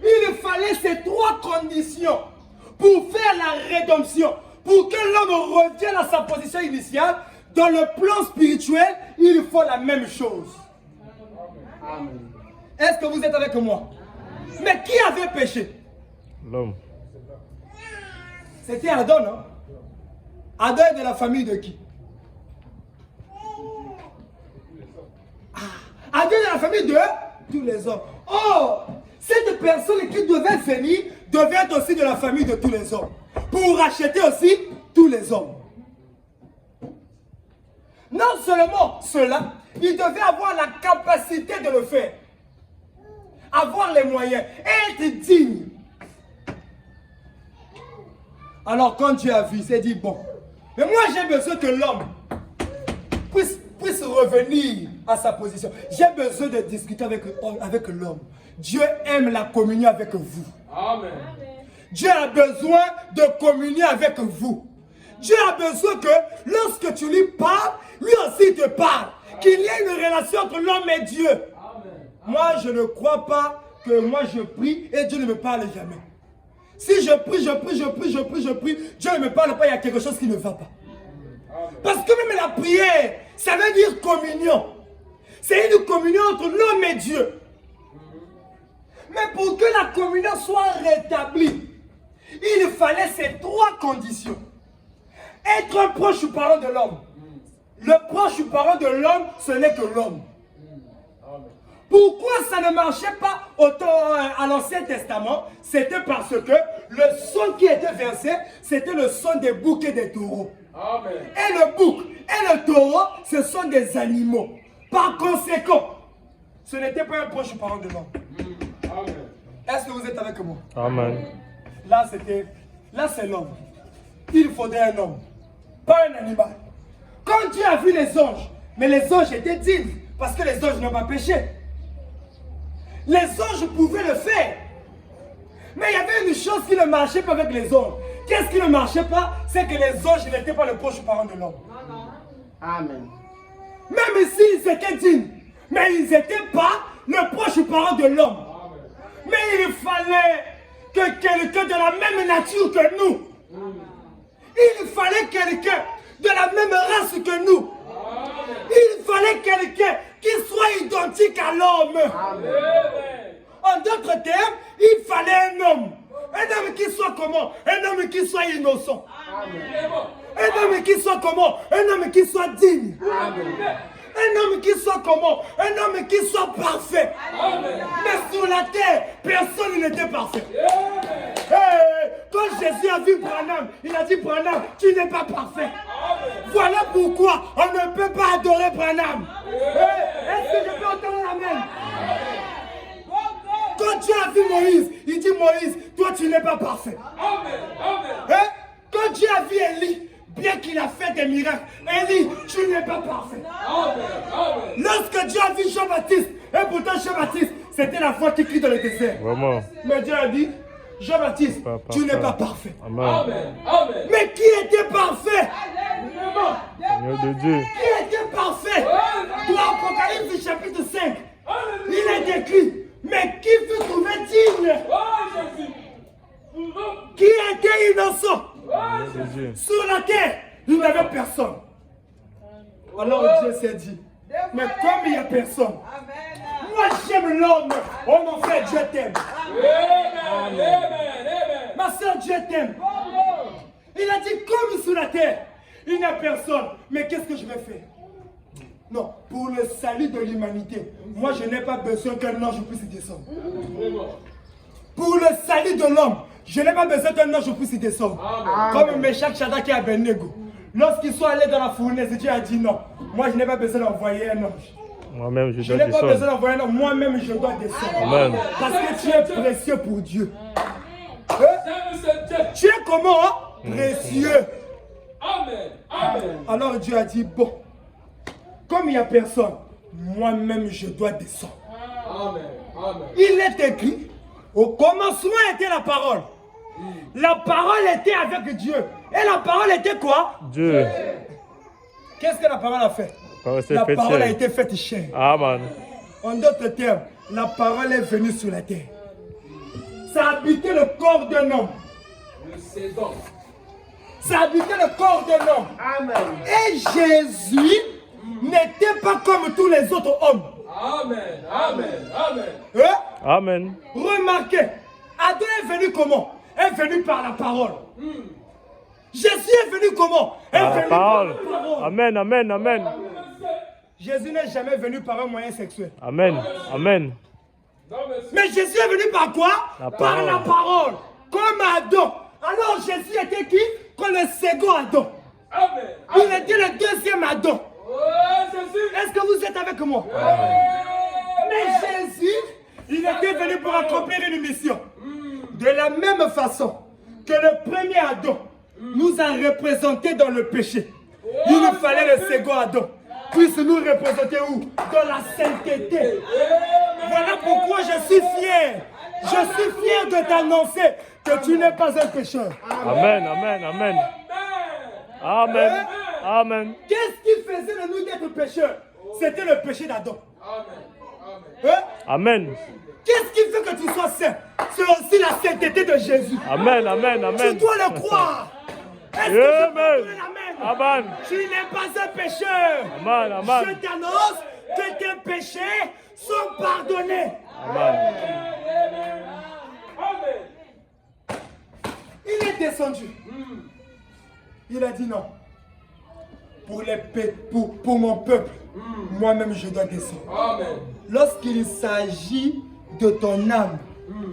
A: il fallait ces trois conditions pour faire la rédemption, pour que l'homme revienne à sa position initiale, dans le plan spirituel, il faut la même chose.
D: Amen.
A: Est-ce que vous êtes avec moi? Mais qui avait péché?
B: L'homme.
A: C'était Adam, non? Adam est de la famille de qui? Adam est de la famille de tous les hommes. Or, cette personne qui devait venir devait être aussi de la famille de tous les hommes. Pour racheter aussi tous les hommes. Non seulement cela, il devait avoir la capacité de le faire. Avoir les moyens. Être digne. Alors quand Dieu a vu, il s'est dit, bon, mais moi j'ai besoin que l'homme puisse revenir à sa position. J'ai besoin de discuter avec l'homme. Dieu aime la communion avec vous.
C: Amen.
A: Dieu a besoin de communier avec vous. Dieu a besoin que lorsque tu lui parles, lui aussi te parle. Qu'il y ait une relation entre l'homme et Dieu.
C: Amen.
A: Moi, je ne crois pas que moi je prie et Dieu ne me parle jamais. Si je prie, Dieu ne me parle pas, il y a quelque chose qui ne va pas. Parce que même la prière, ça veut dire communion. C'est une communion entre l'homme et Dieu. Mais pour que la communion soit rétablie, il fallait ces trois conditions. Être un proche parent de l'homme. Le proche parent de l'homme, ce n'est que l'homme. Pourquoi ça ne marchait pas autant à l'Ancien Testament? C'était parce que le sang qui était versé, c'était le sang des boucs et des taureaux.
C: Amen.
A: Et le bouc et le taureau, ce sont des animaux. Par conséquent, ce n'était pas un proche parent de l'homme.
C: Amen.
A: Est-ce que vous êtes avec moi?
B: Amen.
A: Là, c'est l'homme. Il faudrait un homme, pas un animal. Quand Dieu a vu les anges, mais les anges étaient dignes, parce que les anges n'ont pas péché. Les anges pouvaient le faire. Mais il y avait une chose qui ne marchait pas avec les anges. Qu'est-ce qui ne marchait pas? C'est que les anges n'étaient pas le proche parent de l'homme.
D: Amen.
A: Même s'ils étaient dignes, mais ils n'étaient pas le proche parent de l'homme. Mais il fallait que quelqu'un de la même nature que nous. Il fallait quelqu'un de la même race que nous. Il fallait quelqu'un qui soit identique à l'homme. En d'autres termes, il fallait un homme. Un homme qui soit comment? Un homme qui soit innocent. Un homme qui soit comment? Un homme qui soit digne. Un homme qui soit comment? Un homme qui soit parfait. Mais sur la terre, personne n'était parfait. Quand Jésus a vu Branham, il a dit, Branham, tu n'es pas parfait. Voilà pourquoi on ne peut pas adorer Branham. Est-ce que je peux entendre l'amen? Quand a vu Moïse, il dit Moïse, toi tu n'es pas parfait.
C: Amen. Amen.
A: Hein? Quand Dieu a vu Élie, bien qu'il a fait des miracles, Élie, tu n'es pas parfait.
C: Amen. Amen.
A: Lorsque Dieu a vu Jean-Baptiste, et pourtant Jean-Baptiste, c'était la foi qui crie dans le désert.
B: Vraiment.
A: Mais Dieu a dit, Jean-Baptiste,
B: Pas
A: tu n'es
B: parfait.
A: pas parfait.
B: Amen.
C: Amen. Amen.
A: Mais qui était parfait?
B: Seigneur de Dieu.
A: Qui était parfait? Dans Apocalypse chapitre 5, il est écrit, mais qui fut trouvé digne?
C: Oh, Jésus.
A: Qui était innocent?
B: Seigneur de Dieu.
A: Sur la terre, il n'y avait personne. Alors Dieu s'est dit, mais comme il n'y a personne, moi j'aime l'homme. Oh mon frère, Dieu t'aime.
C: Amen. Amen. Amen.
A: Ma soeur, Dieu t'aime. Il a dit, comme sur la terre, il n'y a personne. Mais qu'est-ce que je vais faire? Non, pour le salut de l'humanité, moi je n'ai pas besoin qu'un ange puisse y descendre. Pour le salut de l'homme, je n'ai pas besoin qu'un ange puisse y descendre. Comme Meshach, Shadrach et Abednego. Lorsqu'ils sont allés dans la fournaise, Dieu a dit non. Moi je n'ai pas besoin d'envoyer un ange.
B: Moi-même, je
A: Je
B: dois
A: n'ai pas besoin
B: descendre.
A: d'envoyer un ange. Moi-même je dois descendre.
B: Amen.
A: Parce que tu es précieux pour Dieu. Hein?
C: J'aime ce Dieu.
A: Tu es comment? Hein? Précieux.
C: Amen. Amen.
A: Alors Dieu a dit, bon, comme il n'y a personne, moi-même je dois descendre.
C: Amen. Amen.
A: Il est écrit, au commencement était la parole. La parole était avec Dieu. Et la parole était quoi?
B: Dieu.
A: Qu'est-ce que la parole a fait?
B: Parole s'est
A: La
B: faite
A: parole a
B: chair.
A: été faite chair.
B: Amen.
A: En d'autres termes, la parole est venue sur la terre. Ça a habité le corps d'un homme.
C: Le saison.
A: Ça a habité le corps d'un homme.
D: Amen.
A: Et Jésus n'était pas comme tous les autres hommes.
C: Amen. Amen. Amen.
A: Hein?
B: Amen.
A: Remarquez, Adam est venu comment? Est venu par la parole. Jésus est venu comment? Est
B: Par la
A: venu par
B: parole.
A: la parole.
B: Amen, amen, amen.
A: Jésus n'est jamais venu par un moyen sexuel.
B: Amen, amen.
C: Non, monsieur.
A: Mais Jésus est venu par quoi?
B: La
A: Par
B: parole.
A: la parole. Comme Adam. Alors Jésus était qui? Comme le second Adam.
C: Amen.
A: Il était le deuxième Adam.
C: Oh, Jésus.
A: Est-ce que vous êtes avec moi? Mais Jésus, il était venu pour accomplir une mission. De la même façon que le premier Adam nous a représentés dans le péché, il fallait le second Adam puisse nous représenter où? Dans la sainteté. Voilà pourquoi je suis fier. Je suis fier de t'annoncer que tu n'es pas un pécheur.
B: Amen, amen, amen. Amen, amen.
A: Qu'est-ce qui faisait de nous d'être pécheurs? C'était le péché d'Adam.
C: Amen.
A: Hein?
B: Amen.
A: Qu'est-ce qui fait que tu sois saint? C'est aussi la sainteté de Jésus.
B: Amen, amen,
A: Tu
B: amen.
A: dois le croire. Est-ce que je peux
B: Amen.
A: donner la main?
B: Amen.
A: Tu n'es pas un pécheur.
B: Amen, amen.
A: Je t'annonce que tes péchés sont pardonnés.
B: Amen.
C: Amen.
A: Il est descendu. Il a dit non. Pour mon peuple, moi-même je dois descendre.
C: Amen.
A: Lorsqu'il s'agit de ton âme,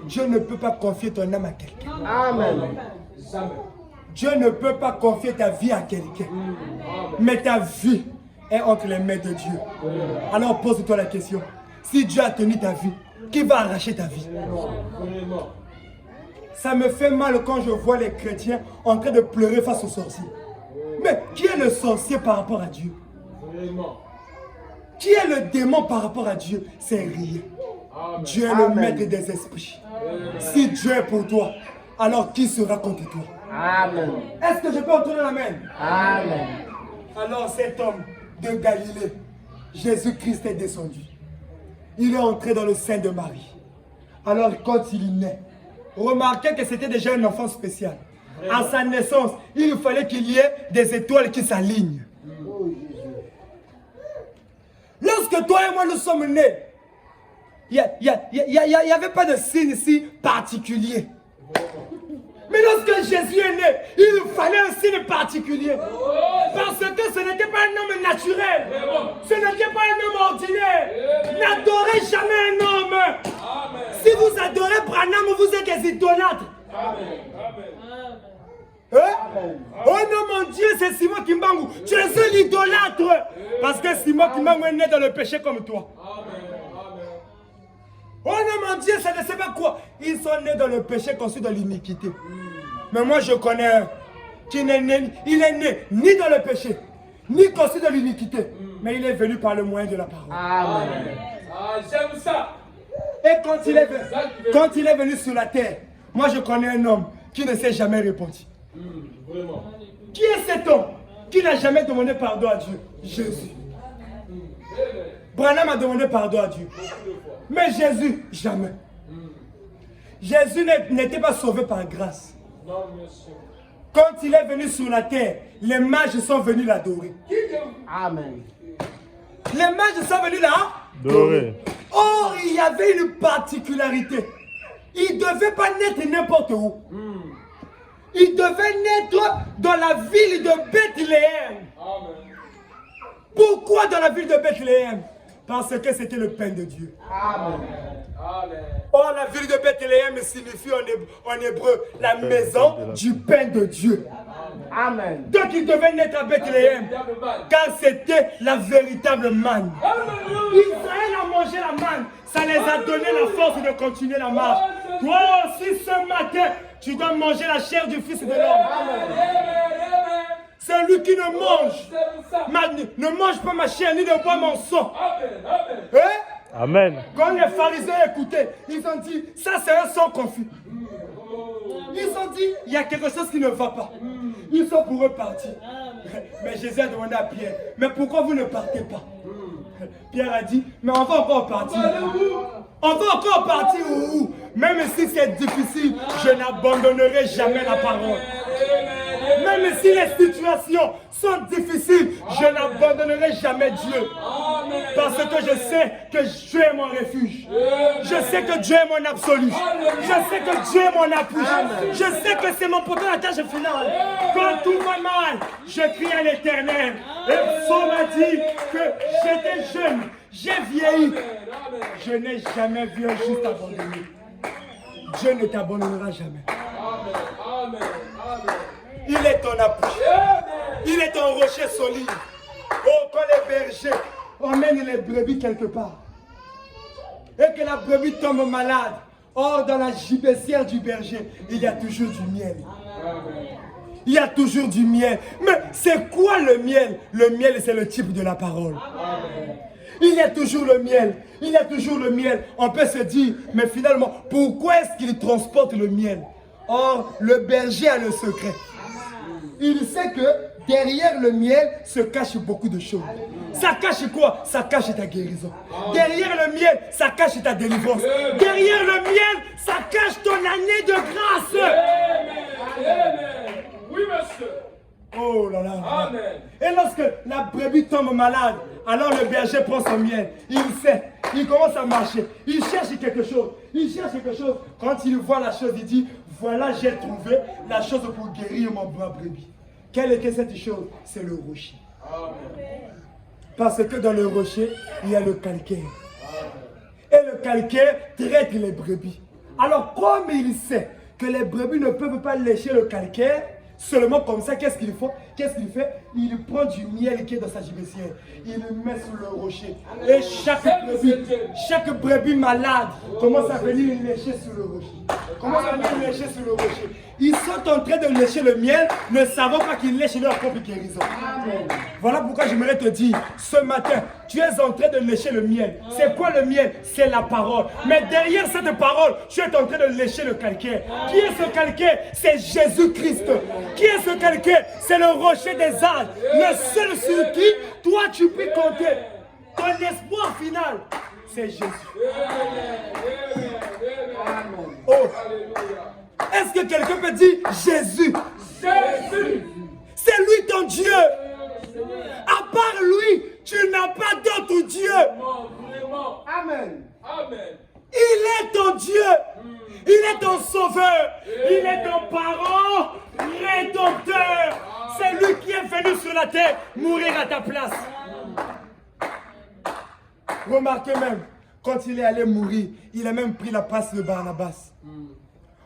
A: Dieu ne peut pas confier ton âme à quelqu'un.
D: Amen.
C: Jamais.
A: Dieu ne peut pas confier ta vie à quelqu'un. Mais ta vie est entre les mains de Dieu. Alors pose-toi la question. Si Dieu a tenu ta vie, qui va arracher ta vie?
C: Vraiment.
A: Ça me fait mal quand je vois les chrétiens en train de pleurer face aux sorciers. Mais qui est le sorcier par rapport à Dieu?
C: Vraiment.
A: Qui est le démon par rapport à Dieu? C'est rien. Dieu est le maître des esprits. Si Dieu est pour toi, alors qui sera contre toi?
D: Amen.
A: Est-ce que je peux entendre la main?
D: Amen.
A: Alors cet homme de Galilée, Jésus-Christ est descendu. Il est entré dans le sein de Marie. Alors quand il naît, remarquez que c'était déjà un enfant spécial. À sa naissance, il fallait qu'il y ait des étoiles qui s'alignent. Lorsque toi et moi nous sommes nés, il n'y avait pas de signe si particulier. Mais lorsque Jésus est né, il fallait un signe particulier. Parce que ce n'était pas un homme naturel. Ce n'était pas un homme ordinaire. N'adorez jamais un homme. Si vous adorez Branham, vous êtes des idolâtres. Hein? Oh non mon Dieu, c'est Simon Kimbangu. Tu es un idolâtre. Parce que Simon Kimbangu est né dans le péché comme toi. Oh non, mon Dieu, ça ne sait pas quoi. Ils sont nés dans le péché, conçus dans l'iniquité. Mais moi, je connais un qui n'est né, il est né ni dans le péché, ni conçu dans l'iniquité. Mais il est venu par le moyen de la parole.
D: Amen.
C: Ah, j'aime ça.
A: Et quand il est venu sur la terre, moi je connais un homme qui ne s'est jamais repenti.
C: Vraiment.
A: Qui est cet homme qui n'a jamais demandé pardon à Dieu? Jésus. Branham a demandé pardon à Dieu. Mais Jésus, jamais. Jésus n'était pas sauvé par grâce.
C: Non, monsieur.
A: Quand il est venu sur la terre, les mages sont venus l'adorer.
D: Amen.
A: Les mages sont venus là.
B: Doré.
A: Or, il y avait une particularité. Il ne devait pas naître n'importe où. Il devait naître dans la ville de Bethléem.
C: Amen.
A: Pourquoi dans la ville de Bethléem? Parce que c'était le pain de Dieu.
D: Amen.
C: Amen.
A: Or, la ville de Bethléem signifie en hébreu la maison du pain de Dieu.
D: Amen.
A: Donc, il devait naître à Bethléem, car c'était la véritable manne. Israël a mangé la manne, ça les a donné la force de continuer la marche. Toi aussi, ce matin, tu dois manger la chair du Fils de l'homme. Celui qui ne mange pas ma chair ni ne boit mon sang. Hein?
B: Amen.
A: Quand les pharisiens écoutaient, ils ont dit, ça c'est un sang confus. Ils ont dit, il y a quelque chose qui ne va pas. Ils sont pour eux partis. Mais Jésus a demandé à Pierre, mais pourquoi vous ne partez pas? Pierre a dit, mais on va encore partir. On va encore partir où? Même si c'est difficile, je n'abandonnerai jamais la parole. Même si les situations sont difficiles, je n'abandonnerai jamais Dieu. Parce que je sais que Dieu est mon refuge. Je sais que Dieu est mon absolu. Je sais que Dieu est mon appui. Je sais que c'est mon poteau d'attache finale. Quand tout va mal, je crie à l'Éternel. Et Psaume a dit que j'étais jeune, j'ai vieilli. Je n'ai jamais vu un juste abandonné. Dieu ne t'abandonnera jamais.
C: Amen. Amen.
A: Il est ton appui. Il est ton rocher solide. Oh, quand les bergers emmènent les brebis quelque part et que la brebis tombe malade, or dans la gibecière du berger, il y a toujours du miel. Il y a toujours du miel. Mais c'est quoi le miel? Le miel, c'est le type de la parole. Il y a toujours le miel. Il y a toujours le miel. On peut se dire, mais finalement, pourquoi est-ce qu'il transporte le miel? Or, le berger a le secret. Il sait que derrière le miel se cache beaucoup de choses. Ça cache quoi? Ça cache ta guérison. Derrière le miel, ça cache ta délivrance. Derrière le miel, ça cache ton année de grâce.
C: Amen. Oui, monsieur.
A: Oh là là.
C: Amen.
A: Et lorsque la brebis tombe malade, alors le berger prend son miel. Il sait. Il commence à marcher. Il cherche quelque chose. Il cherche quelque chose. Quand il voit la chose, il dit, voilà, j'ai trouvé la chose pour guérir mon brebis. Quelle était cette chose? C'est le rocher. Parce que dans le rocher, il y a le calcaire. Et le calcaire traite les brebis. Alors, comme il sait que les brebis ne peuvent pas lécher le calcaire, seulement comme ça, qu'est-ce qu'il fait? Il prend du miel qui est dans sa gibecière. Il le met sur le rocher. Et chaque brebis malade commence à venir lécher sur le rocher. Ils sont en train de lécher le miel, ne savant pas qu'ils lèchent leur propre guérison. Voilà pourquoi j'aimerais te dire, ce matin, tu es en train de lécher le miel. C'est quoi le miel? C'est la parole. Mais derrière cette parole, tu es en train de lécher le calcaire. Qui est ce calcaire? C'est Jésus-Christ. Qui est ce calcaire? C'est le rocher des âges. Le seul sur qui, toi, tu peux compter. Ton espoir final, c'est Jésus. Oh. Est-ce que quelqu'un peut dire Jésus?
C: Jésus.
A: C'est lui ton Dieu. À part lui, tu n'as pas d'autre Dieu.
C: Vraiment.
D: Amen.
C: Amen.
A: Il est ton Dieu. Il est ton sauveur. Il est ton parent rédempteur. C'est lui qui est venu sur la terre mourir à ta place. Remarquez même, quand il est allé mourir, il a même pris la place de Barnabas.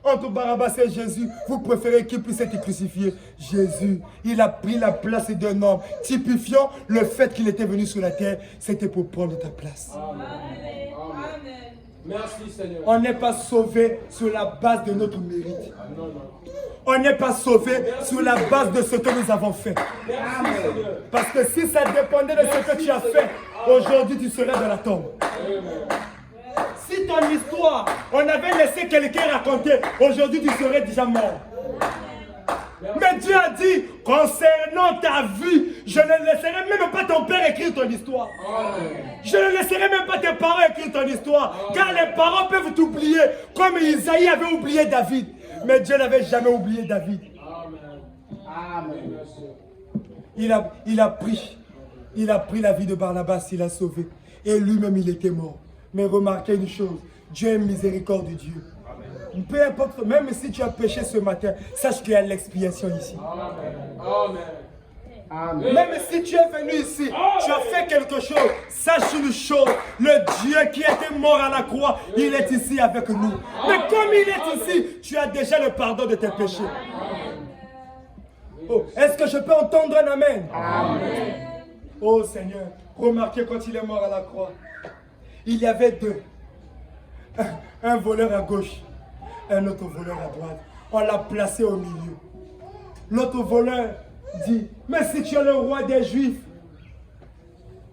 A: Entre Barabbas et Jésus, vous préférez qui puisse être crucifié? Jésus, il a pris la place d'un homme, typifiant le fait qu'il était venu sur la terre, c'était pour prendre ta place.
C: Amen. Merci Seigneur.
A: On n'est pas sauvé sur la base de notre mérite.
C: Non, non.
A: On n'est pas sauvé sur la base de ce que nous avons fait.
C: Merci Seigneur.
A: Parce que si ça dépendait de ce que tu as fait, aujourd'hui tu serais dans la tombe.
C: Amen.
A: Si ton histoire, on avait laissé quelqu'un raconter, aujourd'hui tu serais déjà mort. Mais Dieu a dit, concernant ta vie, je ne laisserai même pas ton père écrire ton histoire. Je ne laisserai même pas tes parents écrire ton histoire. Car les parents peuvent t'oublier, comme Isaïe avait oublié David. Mais Dieu n'avait jamais oublié David.
D: Amen.
A: Il a pris la vie de Barnabas, il l'a sauvé. Et lui-même, il était mort. Mais remarquez une chose, Dieu est miséricordieux Dieu. Peu importe, même si tu as péché ce matin, sache qu'il y a l'expiation ici.
C: Amen.
D: Amen.
A: Même si tu es venu ici, tu as fait quelque chose, sache une chose, le Dieu qui était mort à la croix, il est ici avec nous. Mais comme il est ici, tu as déjà le pardon de tes péchés. Oh, est-ce que je peux entendre un amen?
D: Amen.
A: Oh Seigneur, remarquez quand il est mort à la croix, il y avait deux. Un voleur à gauche, un autre voleur à droite. On l'a placé au milieu. L'autre voleur dit, mais si tu es le roi des Juifs,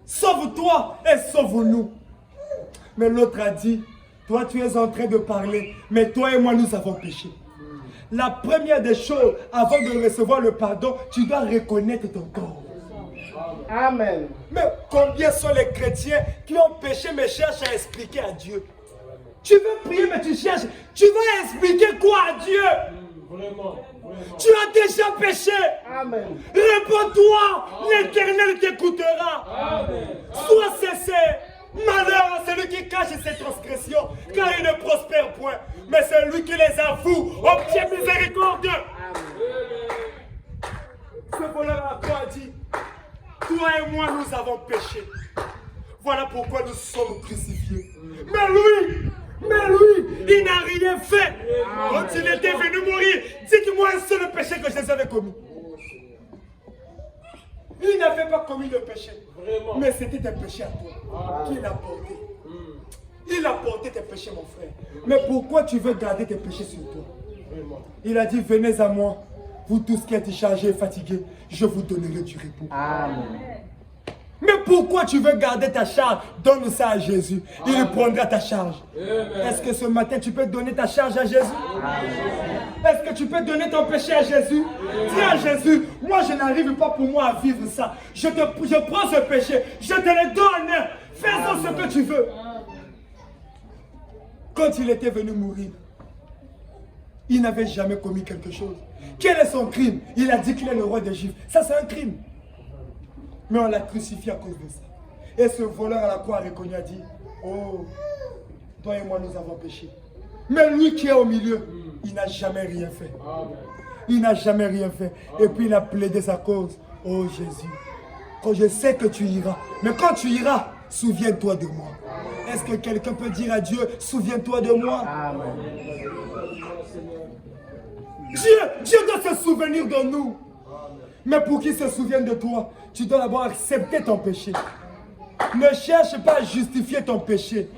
A: sauve-toi et sauve-nous. Mais l'autre a dit, toi tu es en train de parler, mais toi et moi nous avons péché. La première des choses, avant de recevoir le pardon, tu dois reconnaître ton tort.
D: Amen.
A: Mais combien sont les chrétiens qui ont péché mais cherchent à expliquer à Dieu? Tu veux prier mais tu cherches, tu veux expliquer quoi à Dieu?
C: Vraiment.
A: Tu as déjà péché.
D: Amen.
A: Réponds-toi, l'Éternel t'écoutera.
C: Amen.
A: Sois cessé. Malheur à celui qui cache ses transgressions, car il ne prospère point. Mais celui qui les avoue obtient miséricorde. Ce voleur à la croix a dit, toi et moi nous avons péché. Voilà pourquoi nous sommes crucifiés. Mais lui, il n'a rien fait. Quand il était venu mourir, dites-moi un seul péché que Jésus avait commis. Il n'avait pas commis de péché.
C: Vraiment.
A: Mais c'était tes péchés à toi qu'il a porté. Il a porté tes péchés, mon frère. Mais pourquoi tu veux garder tes péchés sur toi?
C: Vraiment.
A: Il a dit, venez à moi, vous tous qui êtes chargés et fatigués, je vous donnerai du repos.
D: Amen.
A: Mais pourquoi tu veux garder ta charge? Donne ça à Jésus. Il prendra ta charge. Est-ce que ce matin tu peux donner ta charge à Jésus? Est-ce que tu peux donner ton péché à Jésus? Dis à Jésus, moi je n'arrive pas pour moi à vivre ça. Je prends ce péché, je te le donne. Fais-en ce que tu veux. Quand il était venu mourir, il n'avait jamais commis quelque chose. Quel est son crime? Il a dit qu'il est le roi des Juifs. Ça c'est un crime. Mais on l'a crucifié à cause de ça. Et ce voleur à la croix a reconnu, a dit, oh, toi et moi nous avons péché. Mais lui qui est au milieu, il n'a jamais rien fait. Il n'a jamais rien fait. Et puis il a plaidé sa cause. Oh Jésus, quand je sais que tu iras, mais quand tu iras, souviens-toi de moi. Est-ce que quelqu'un peut dire à Dieu, souviens-toi de moi?
D: Amen.
A: Dieu doit se souvenir de nous. Mais pour qu'il se souvienne de toi, tu dois d'abord accepter ton péché. Ne cherche pas à justifier ton péché.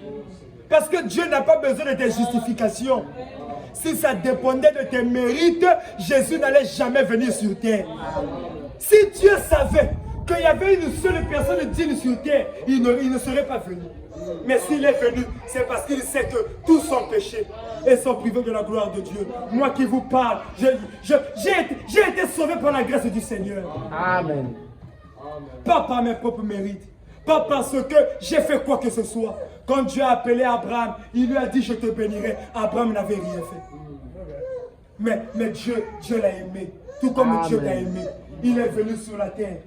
A: Parce que Dieu n'a pas besoin de tes justifications. Si ça dépendait de tes mérites, Jésus n'allait jamais venir sur terre. Si Dieu savait qu'il y avait une seule personne digne sur terre, il ne serait pas venu. Mais s'il est venu, c'est parce qu'il sait que tous sont péchés et sont privés de la gloire de Dieu. Moi qui vous parle, j'ai été sauvé par la grâce du Seigneur.
D: Amen.
A: Pas par mes propres mérites. Pas parce que j'ai fait quoi que ce soit. Quand Dieu a appelé Abraham, il lui a dit je te bénirai. Abraham n'avait rien fait. Mais Dieu l'a aimé. Tout comme
D: Amen.
A: Dieu t'a aimé. Il est venu sur la terre.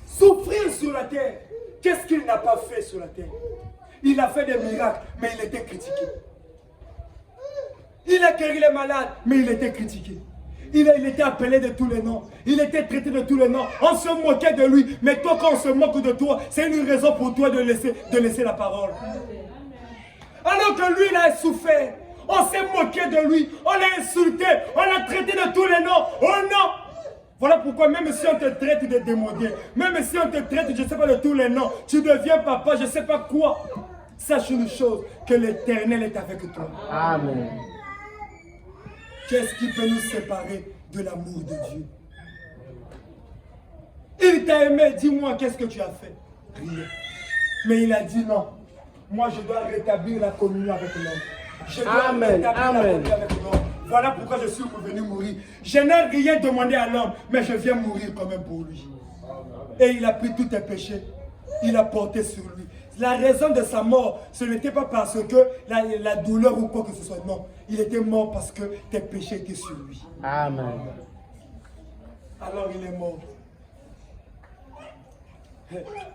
A: Souffrir sur la terre. Qu'est-ce qu'il n'a pas fait sur la terre? Il a fait des miracles, mais il était critiqué. Il a guéri les malades, mais il était critiqué. Il était appelé de tous les noms. Il était traité de tous les noms. On se moquait de lui. Mais toi, quand on se moque de toi, c'est une raison pour toi de laisser la parole. Alors que lui, il a souffert. On s'est moqué de lui. On l'a insulté. On l'a traité de tous les noms. Oh non! Voilà pourquoi même si on te traite de démodé, même si on te traite, je ne sais pas, de tous les noms, tu deviens papa, je ne sais pas quoi. sache une chose, que l'Éternel est avec toi.
D: Amen.
A: Qu'est-ce qui peut nous séparer de l'amour de Dieu? Il t'a aimé, dis-moi qu'est-ce que tu as fait? Rien. Mais il a dit non. Moi je dois rétablir la communion avec l'homme. Je dois
D: Amen,
A: rétablir la
D: amen.
A: communion avec l'homme. Voilà pourquoi je suis revenu mourir. Je n'ai rien demandé à l'homme, mais je viens mourir quand même pour lui. Et il a pris tous tes péchés. Il a porté sur lui. La raison de sa mort, ce n'était pas parce que la douleur ou quoi que ce soit. Non. Il était mort parce que tes péchés étaient sur lui.
D: Amen.
A: Alors il est mort.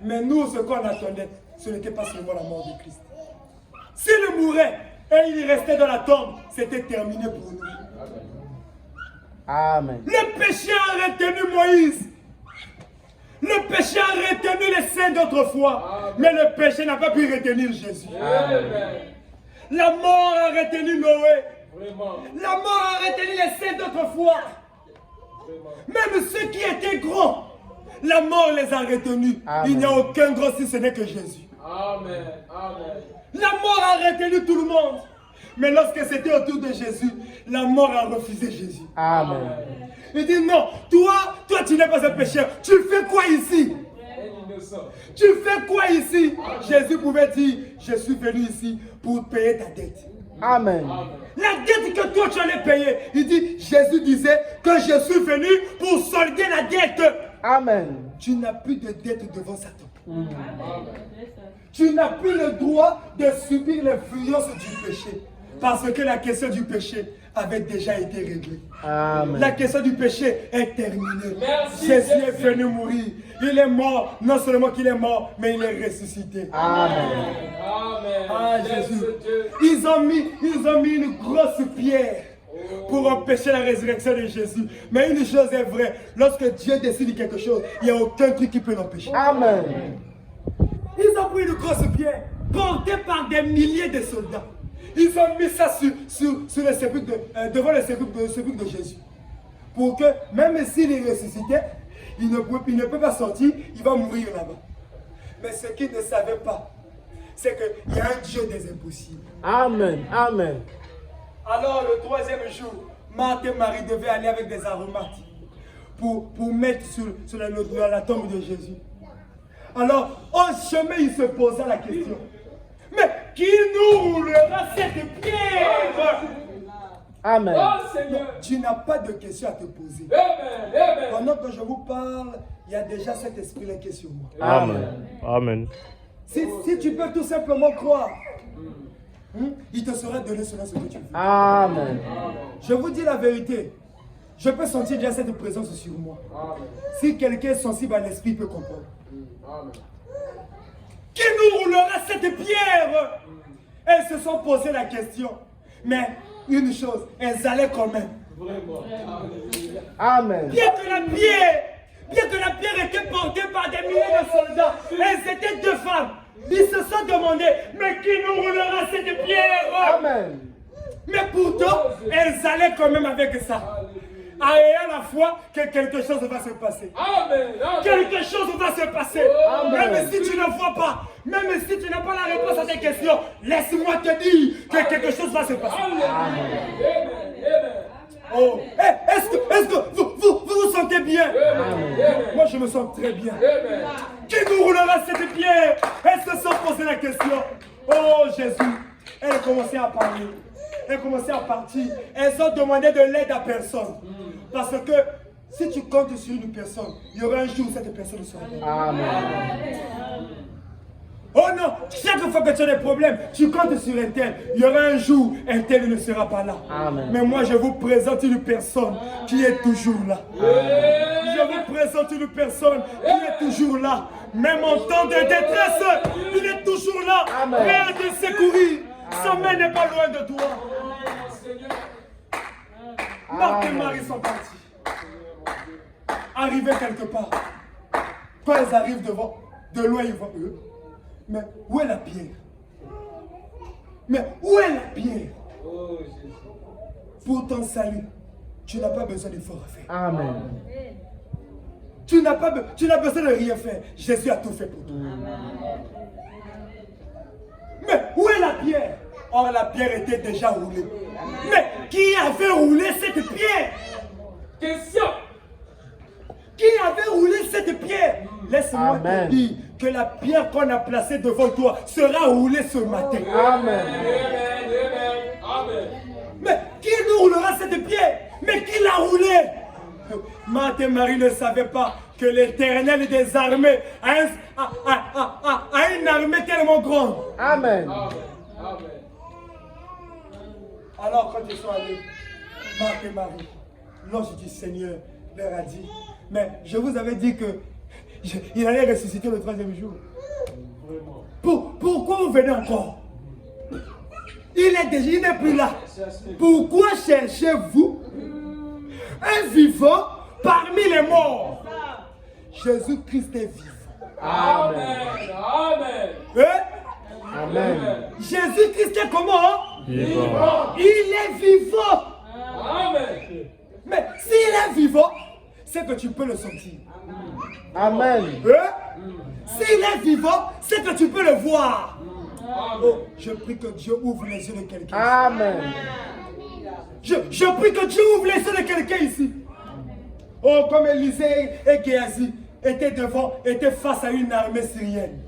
A: Mais nous, ce qu'on attendait, ce n'était pas seulement la mort de Christ. S'il mourait et il restait dans la tombe, c'était terminé pour nous.
D: Amen.
A: Le péché a retenu Moïse. Le péché a retenu les saints d'autrefois. Mais le péché n'a pas pu retenir Jésus.
C: Amen.
A: La mort a retenu Noé.
C: Vraiment.
A: La mort a retenu les saints d'autrefois. Même ceux qui étaient grands, la mort les a retenus.
D: Amen.
A: Il n'y a aucun grand si ce n'est que Jésus.
C: Amen. Amen.
A: La mort a retenu tout le monde. Mais lorsque c'était autour de Jésus, la mort a refusé Jésus.
D: Amen.
A: Il dit non, toi tu n'es pas un pécheur. Tu fais quoi ici?
C: Un innocent.
A: Tu fais quoi ici? Jésus pouvait dire, je suis venu ici pour payer ta dette.
D: Amen.
A: La dette que toi tu allais payer. Il dit, Jésus disait que je suis venu pour solder la dette.
D: Amen.
A: Tu n'as plus de dette devant Satan. Tu n'as plus le droit de subir l'influence du péché. Parce que la question du péché avait déjà été réglée.
D: Amen.
A: La question du péché est terminée.
C: Merci,
A: Jésus est
C: Jésus.
A: venu mourir. Il est mort. Non seulement qu'il est mort, mais il est ressuscité.
D: Amen.
C: Amen.
A: Ah,
C: Blesse
A: Jésus.
C: Dieu.
A: Ils ont mis une grosse pierre pour empêcher la résurrection de Jésus. Mais une chose est vraie. Lorsque Dieu décide quelque chose, il n'y a aucun truc qui peut l'empêcher.
D: Amen.
A: Ils ont pris une grosse pierre portée par des milliers de soldats. Ils ont mis ça sur le sépulcre devant le sépulcre de Jésus. Pour que même s'il est ressuscité, il ne peut pas sortir, il va mourir là-bas. Mais ce qu'ils ne savaient pas, c'est qu'il y a un Dieu des impossibles.
D: Amen. Amen.
A: Alors le troisième jour, Marthe et Marie devaient aller avec des aromates pour mettre sur la tombe de Jésus. Alors, en chemin, ils se posaient la question. Mais qui nous roulera cette pierre?
D: Amen.
C: Oh Seigneur.
A: Tu n'as pas de question à te poser.
C: Amen. Amen.
A: Pendant que je vous parle, il y a déjà cet esprit-là qui est sur moi.
B: Amen. Amen.
A: Si tu peux tout simplement croire, il te sera donné selon ce que tu veux.
D: Amen.
A: Je vous dis la vérité. Je peux sentir déjà cette présence sur moi.
C: Amen.
A: Si quelqu'un est sensible à l'esprit, il peut comprendre.
C: Amen.
A: Qui nous roulera cette pierre? Elles se sont posé la question. Mais une chose, elles allaient quand même.
C: Vraiment. Alléluia.
D: Amen.
A: Bien que la pierre était portée par des milliers de soldats, elles étaient deux femmes. Ils se sont demandé, mais qui nous roulera cette pierre?
D: Amen.
A: Mais pourtant, elles allaient quand même avec ça. Ayant la foi que quelque chose va se passer.
C: Amen. Amen.
A: Quelque chose va se passer.
D: Amen.
A: Même si tu ne vois pas, même si tu n'as pas la réponse à tes questions, laisse-moi te dire que quelque chose va se passer.
C: Amen. Amen.
A: Oh, est-ce que vous sentez bien?
C: Amen.
A: Moi, je me sens très bien.
C: Amen.
A: Qui nous roulera cette pierre? Elles se sont posé la question. Oh Jésus, elles commençaient à parler. Elles commençaient à partir. Elles ont demandé de l'aide à personne. Parce que si tu comptes sur une personne, il y aura un jour où cette personne sera là.
D: Amen.
A: Oh non, chaque fois que tu as des problèmes, tu comptes sur un tel. Il y aura un jour, un tel ne sera pas là.
D: Amen.
A: Mais moi, je vous présente une personne qui est toujours là. Je vous présente une personne qui est toujours là. Même en temps de détresse, il est toujours là,
D: Amen.
A: prêt à te secourir. Sa main n'est pas loin de toi. Marthe et Marie sont partis. Arrivés quelque part. Quand ils arrivent devant, de loin ils voient eux. Mais où est la pierre? Mais où est la pierre?
C: Oh Jésus.
A: Pour ton salut, tu n'as pas besoin d'efforts à faire.
D: Amen.
A: Tu n'as besoin de rien faire. Jésus a tout fait pour toi. Mais où est la pierre? Or, la pierre était déjà roulée. Mais qui avait roulé cette pierre?
C: Question.
A: Qui avait roulé cette pierre? Laisse-moi
D: Amen.
A: te dire que la pierre qu'on a placée devant toi sera roulée ce matin.
D: Amen.
C: Amen.
A: Mais qui nous roulera cette pierre? Mais qui l'a roulée? Marthe et Marie ne savaient pas que l'Éternel des armées a une armée tellement grande.
D: Amen.
C: Amen.
A: Alors quand ils sont allés, Marthe et Marie, l'ange du Seigneur leur a dit, mais je vous avais dit que il allait ressusciter le 3e jour. Pourquoi vous venez encore? Il n'est plus là. Pourquoi cherchez-vous un vivant parmi les morts? Jésus-Christ est vivant.
C: Amen. Amen.
A: Hein?
D: Amen.
A: Jésus-Christ est comment?
B: Vivant.
A: Il est vivant.
C: Amen.
A: Mais s'il est vivant, c'est que tu peux le sentir.
D: Amen.
A: Hein? S'il est vivant, c'est que tu peux le voir. Oh, je prie que Dieu ouvre les yeux de quelqu'un.
D: Amen.
A: Je prie que Dieu ouvre les yeux de quelqu'un ici. Oh, comme Élisée et Géasi étaient face à une armée syrienne.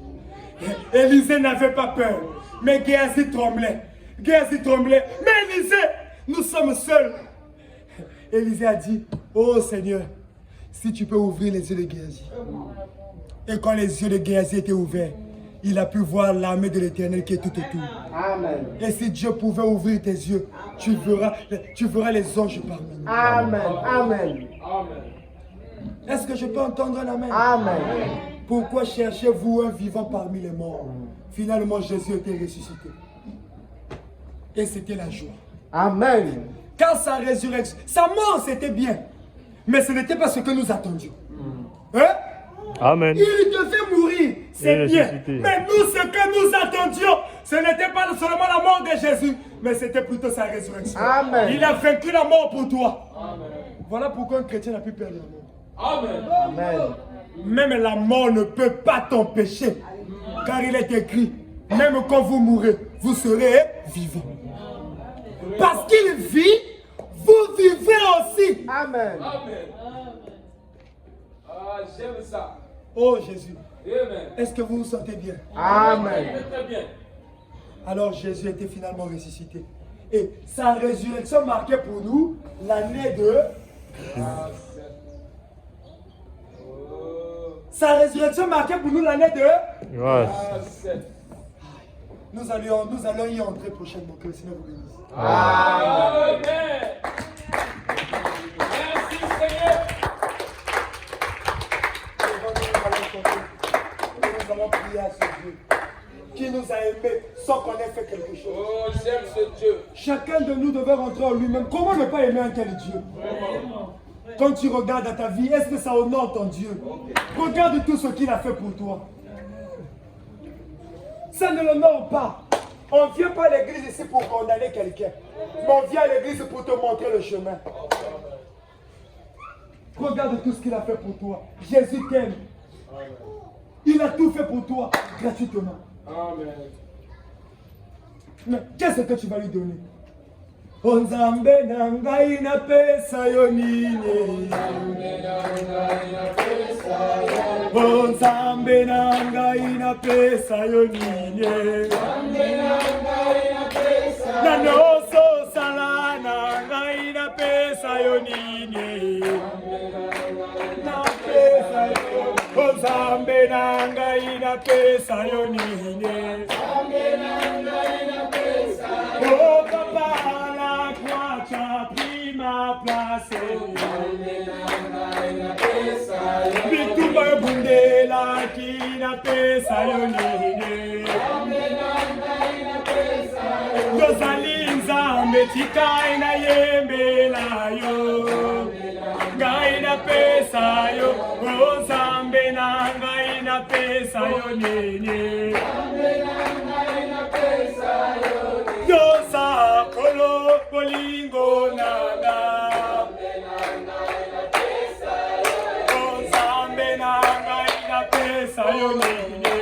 A: Élisée n'avait pas peur, mais Géasi tremblait. Géasi tremblait. Mais Élisée, nous sommes seuls. Élisée a dit, oh Seigneur, si tu peux ouvrir les yeux de Géasi. Et quand les yeux de Géasi étaient ouverts, il a pu voir l'armée de l'Éternel qui est tout autour.
D: Amen.
A: Et si Dieu pouvait ouvrir tes yeux, tu verras les anges parmi nous.
D: Amen. Amen.
C: Amen.
A: Est-ce que je peux entendre un amen?
D: Amen.
A: Pourquoi cherchez-vous un vivant parmi les morts? Finalement, Jésus était ressuscité. Et c'était la joie.
D: Amen.
A: Car sa résurrection, sa mort, c'était bien. Mais ce n'était pas ce que nous attendions. Hein?
B: Amen.
A: Il devait mourir, c'est
B: Et
A: bien.
B: ressusciter.
A: Mais nous, ce que nous attendions, ce n'était pas seulement la mort de Jésus, mais c'était plutôt sa résurrection.
D: Amen.
A: Il a vaincu la mort pour toi.
C: Amen.
A: Voilà pourquoi un chrétien n'a plus peur de la mort.
C: Amen.
D: Amen.
A: Même la mort ne peut pas t'empêcher. Car il est écrit, même quand vous mourrez, vous serez vivants. Parce qu'il vit, vous vivrez aussi.
D: Amen.
C: Amen. Ah, j'aime ça.
A: Oh Jésus,
C: Amen.
A: est-ce que vous vous sentez bien?
D: Amen.
C: Très bien.
A: Alors Jésus était finalement ressuscité. Et sa résurrection marquait pour nous l'année de... Sa résurrection marquait pour nous l'année de...
B: Grâce.
A: Nous allons y entrer prochainement, que le Seigneur vous bénisse.
C: Amen. Merci Seigneur.
A: Nous allons prier à ce Dieu qui nous a aimés sans qu'on ait fait quelque chose.
C: Oh, j'aime ce Dieu.
A: Chacun de nous devait rentrer en lui-même. Comment ne pas aimer un tel Dieu? Quand tu regardes à ta vie, est-ce que ça honore ton Dieu? Regarde tout ce qu'il a fait pour toi. Ça ne l'honore pas. On ne vient pas à l'église ici pour condamner quelqu'un. Mais on vient à l'église pour te montrer le chemin. Regarde tout ce qu'il a fait pour toi. Jésus t'aime. Il a tout fait pour toi gratuitement.
C: Amen.
A: Mais qu'est-ce que tu vas lui donner? Onzambe nangai na pesa yo nini. Onzambe nangai na pesa yo nini. Na noso sala nangai na pesa yo nini. Na pesa yo. Onzambe nangai na pesa yo nini. Oh papa, la croix, tu as pris ma place. Bitumba bunde la kina pesa yonine. Yozali nzambe tika ina yembe la yo. Ngai na pesa yo, oh nzambe na ngai na pesa yonine. Yosa kolo bolingo nana. Onzambe nanga ina pesa yonene.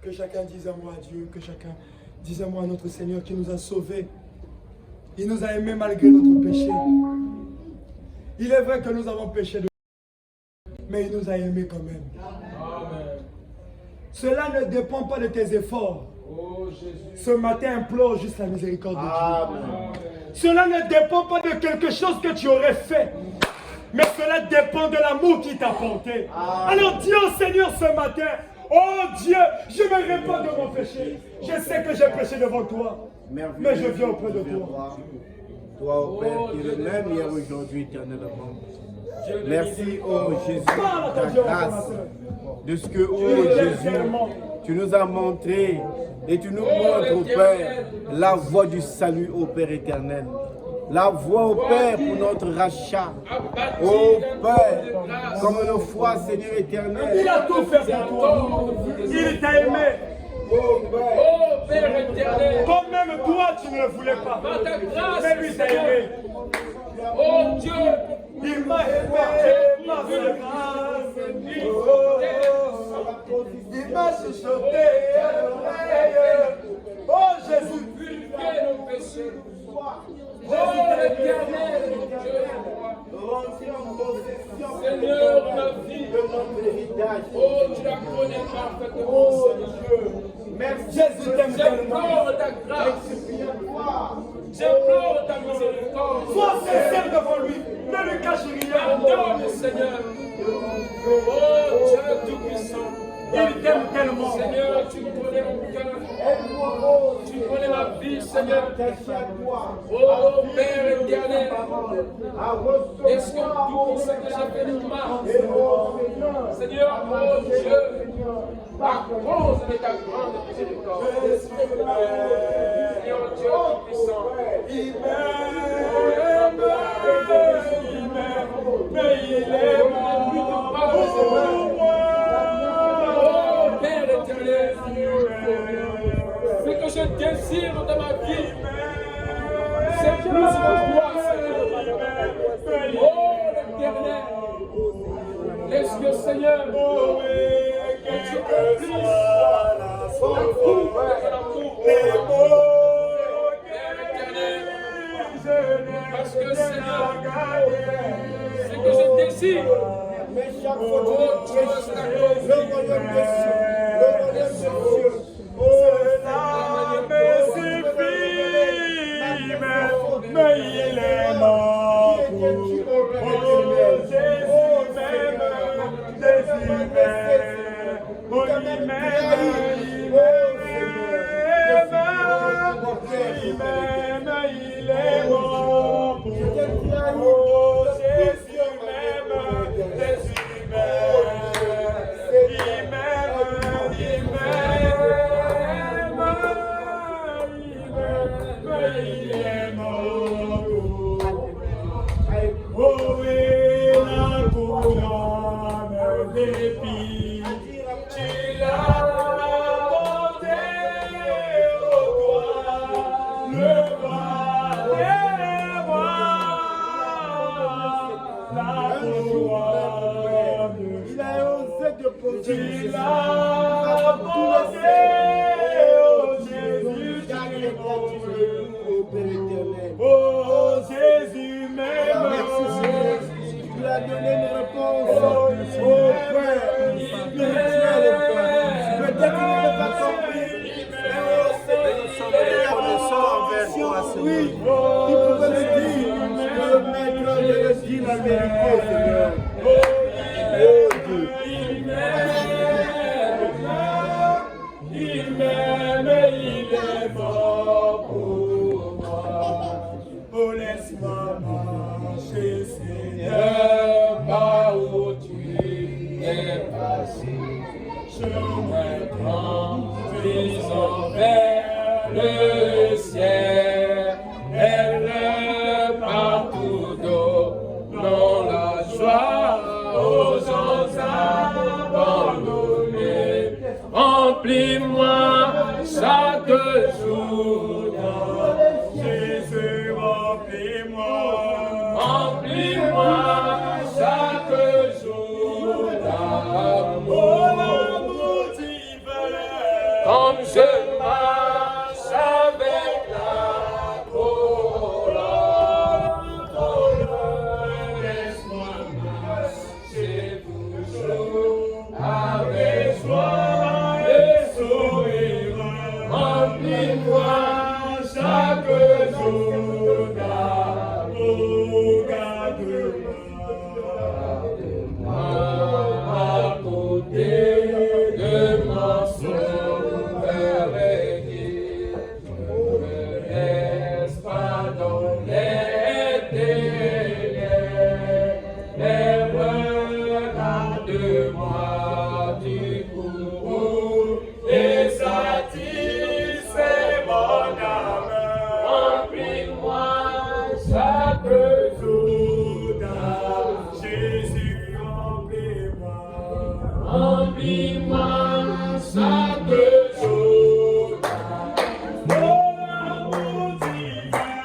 A: Que chacun dise un mot à Dieu, que chacun dise un mot à notre Seigneur qui nous a sauvés. Il nous a aimés malgré notre péché. Il est vrai que nous avons péché de mais il nous a aimés quand même.
C: Amen.
A: Cela ne dépend pas de tes efforts.
C: Oh Jésus.
A: Ce matin, implore juste la miséricorde de Dieu.
C: Amen.
A: Cela ne dépend pas de quelque chose que tu aurais fait. Mais cela dépend de l'amour qu'il t'a porté. Alors dis au Seigneur ce matin, oh Dieu, je me répands de mon péché. Je sais que j'ai péché devant toi. Mais je viens auprès de toi.
D: Toi, ô Père, qui est le même hier, aujourd'hui, éternellement. Merci, ô Jésus,
A: Parle à
D: ta
A: ton Dieu,
D: grâce,
A: ma soeur.
D: de ce que, ô Jésus, tu nous as montré et tu nous montres, ô Père, la voie du salut, ô Père éternel. La voie, ô Père, pour notre rachat. Ô Père, comme nos foi, Seigneur éternel.
A: Il a tout fait pour toi. Il t'a aimé.
D: Ô Père,
C: Oh Père éternel.
A: Comme même toi, tu ne le voulais pas.
C: Par ta grâce,
A: Mais lui t'a aimé.
C: oh Dieu,
A: Il m'a aimé, m'a fait grâce. Il m'a chuchoté à l'oreille. Oh Jésus,
C: purifiez nos péchés. Oh éternel, Seigneur, ma vie, oh tu la connais parfaitement, Seigneur.
A: Jésus t'aime tellement.
C: J'implore ta grâce, j'implore ta miséricorde.
A: Sois sincère devant lui. Ne lui cache rien.
C: Pardonne, Seigneur. Oh Dieu Tout-Puissant.
A: Il t'aime tellement.
C: Seigneur, tu connais mon cœur. Tu connais ma vie, Seigneur. Oh Père éternel. Est-ce que tout ce que j'ai fait de mal, Seigneur, oh Dieu, à cause de ta grande miséricorde, Seigneur Dieu Tout-Puissant,
A: Il m'aime, mais il est mort pour moi.
C: oh Père éternel, ce que je désire dans ma vie, c'est plus de toi, Seigneur. Oh l'éternel, laisse que Seigneur, que tu accomplisse l'amour de l'amour. Père éternel, parce que Seigneur, ce que je désire, oh Dieu, c'est accompli.
A: Mais il est mort pour Jésus même, Jésus même, oh il est mort pour oh Jésus même, Jésus même, il est mort pour oh et la couronne d'épines, tu l'as porté au doigt, le roi des rois, la couronne,
D: il a osé de poser
A: tu l'as porté au Jésus qui
D: au Père éternel.
A: oh Jésus même.
D: Merci Seigneur. Tu as donné une réponse. Oh Père, spirituel, oh Père. Peut-être qu'il n'avait pas compris. Mais oh Seigneur, reconnaissant envers toi, Seigneur. Oui, il pouvait le dire. Le maître de le dire la vérité, Seigneur. Oh Dieu.
A: Il m'aime, il est mort pour moi. Oh, laisse-moi marcher, Seigneur, par où tu es passé. Chemin conduisant vers le ciel, elle partout donnant la joie aux gens abandonnés. Remplis-moi chaque jour, Jésus, remplis-moi. Remplis-moi chaque jour d'amour. Oh, l'amour divin.
D: sois et souverain. Remplis-moi chaque jour d'amour, garde-moi à côté de mon sauveur béni. Je ne reste pas dans les ténèbres, mais regarde-moi du courroux et satisfais mon âme. Remplis-moi chaque jour d'âme. Jésus, remplis-moi. Remplis-moi chaque jour d'âme. Oh, amour divin,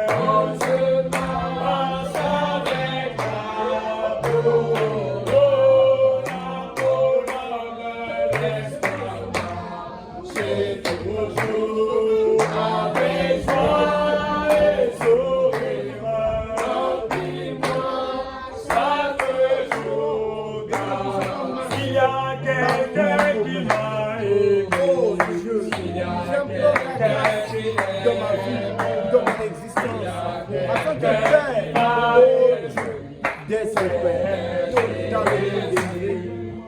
D: oh, je marche avec ta peau. Oh, la peau ne me laisse pas marcher toujours avec joie et sourire. Remplis-moi chaque jour d'âme. S'il y a quelqu'un qui m'a aimé, s'il y a quelqu'un qui
E: dans ma vie, dans mon existence, afin de faire des secrets dans le désir.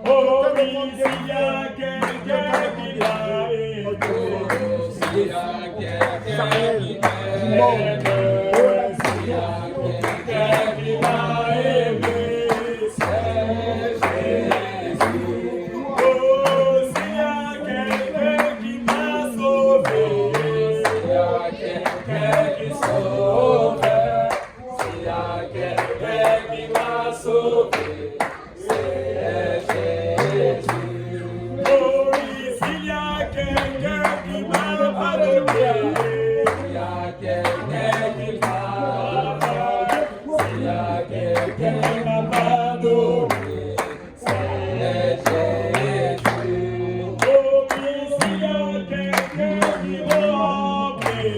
D: oh oui, s'il y a quelqu'un qui m'a aimé, s'il y a quelqu'un qui m'aime, s'il y a quelqu'un qui m'a aimé, c'est Jésus. Oh, s'il y a quelqu'un qui m'a sauvé, s'il y a quelqu'un qui sauve, s'il y a quelqu'un qui m'a sauvé, c'est Jésus. Oh oui, s'il y a quelqu'un qui m'a pardonné, s'il y a quelqu'un qui m'a pardonné, s'il y a quelqu'un qui m'a pardonné, c'est Jésus. Oh oui, s'il y a quelqu'un qui m'a rempli,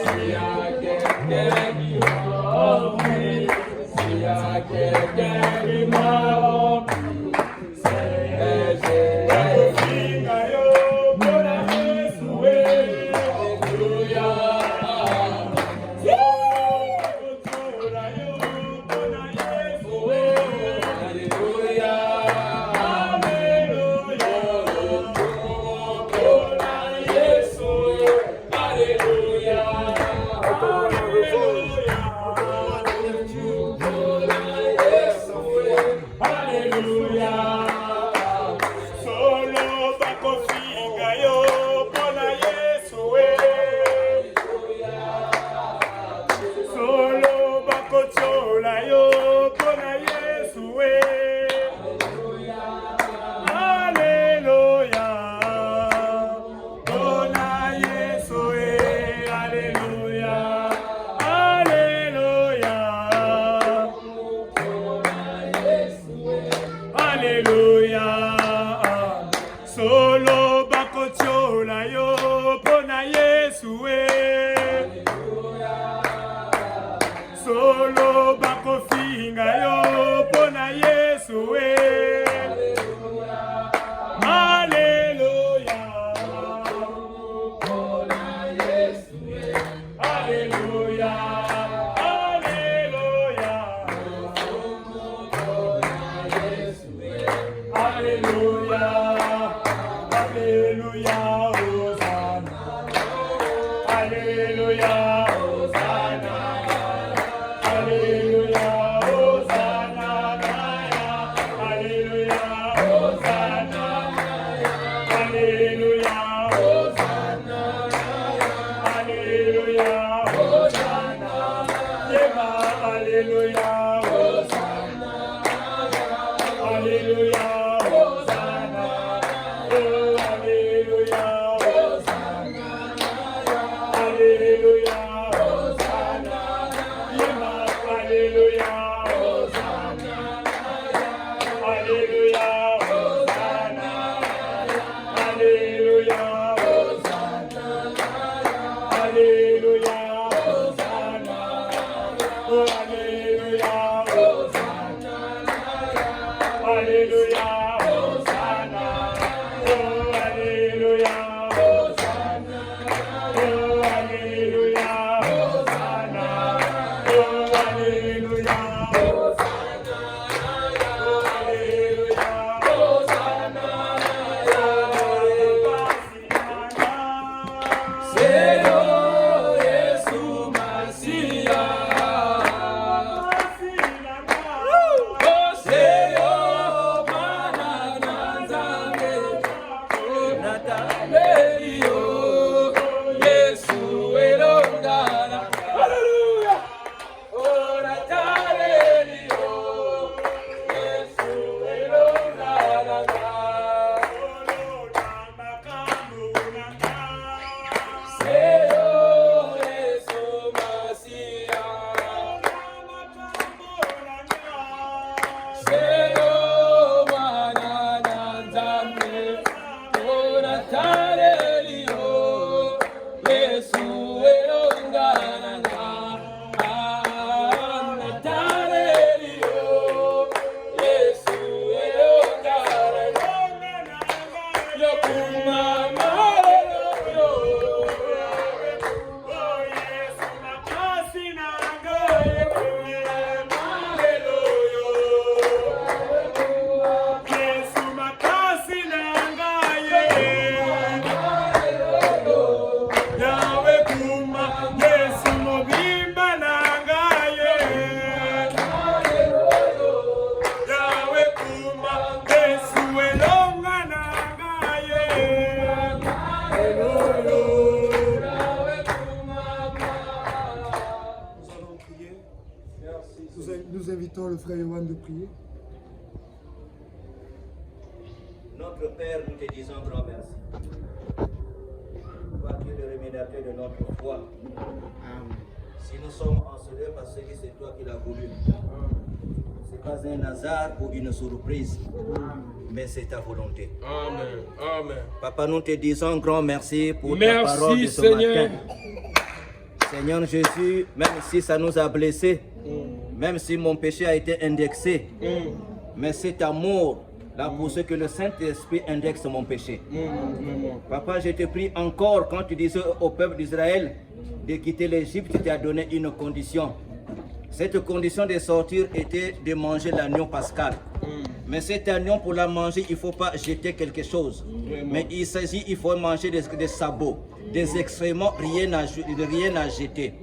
D: s'il y a quelqu'un qui m'a rempli, s'il y a quelqu'un qui m'a rempli, c'est Jésus. Solo bakofinga yo pona Yesu solo bakochola yo pona Yesu Alléluia pona Yesu Alléluia Alléluia Alléluia solo bakochola yo pona Yesu solo bakofinga yo pona Yesu Alléluia pona Yesu Alléluia Alléluia Alléluia Alléluia Hosanna Alléluia Hosanna Alléluia Hosanna
A: Nous invitons le frère Yohan de prier.
F: Notre Père, nous te disons grand merci. Toi qui es le rémédiateur de notre foi. Si nous sommes en ce lieu, parce que c'est toi qui l'as voulu. Ce n'est pas un hasard ou une surprise, mais c'est ta volonté.
C: Amen. Amen.
F: Papa, nous te disons grand merci pour ta parole de ce matin. Seigneur Jésus, même si ça nous a blessés, même si mon péché a été indexé, mais cet amour là pour ce que le Saint-Esprit indexe mon péché. Papa, je te prie encore, quand tu disais au peuple d'Israël de quitter l'Égypte, tu as donné une condition. Cette condition de sortir était de manger l'agneau pascal. Mais cet agneau, pour la manger, il ne faut pas jeter quelque chose. Mais il faut manger des sabots, des excréments, rien à jeter.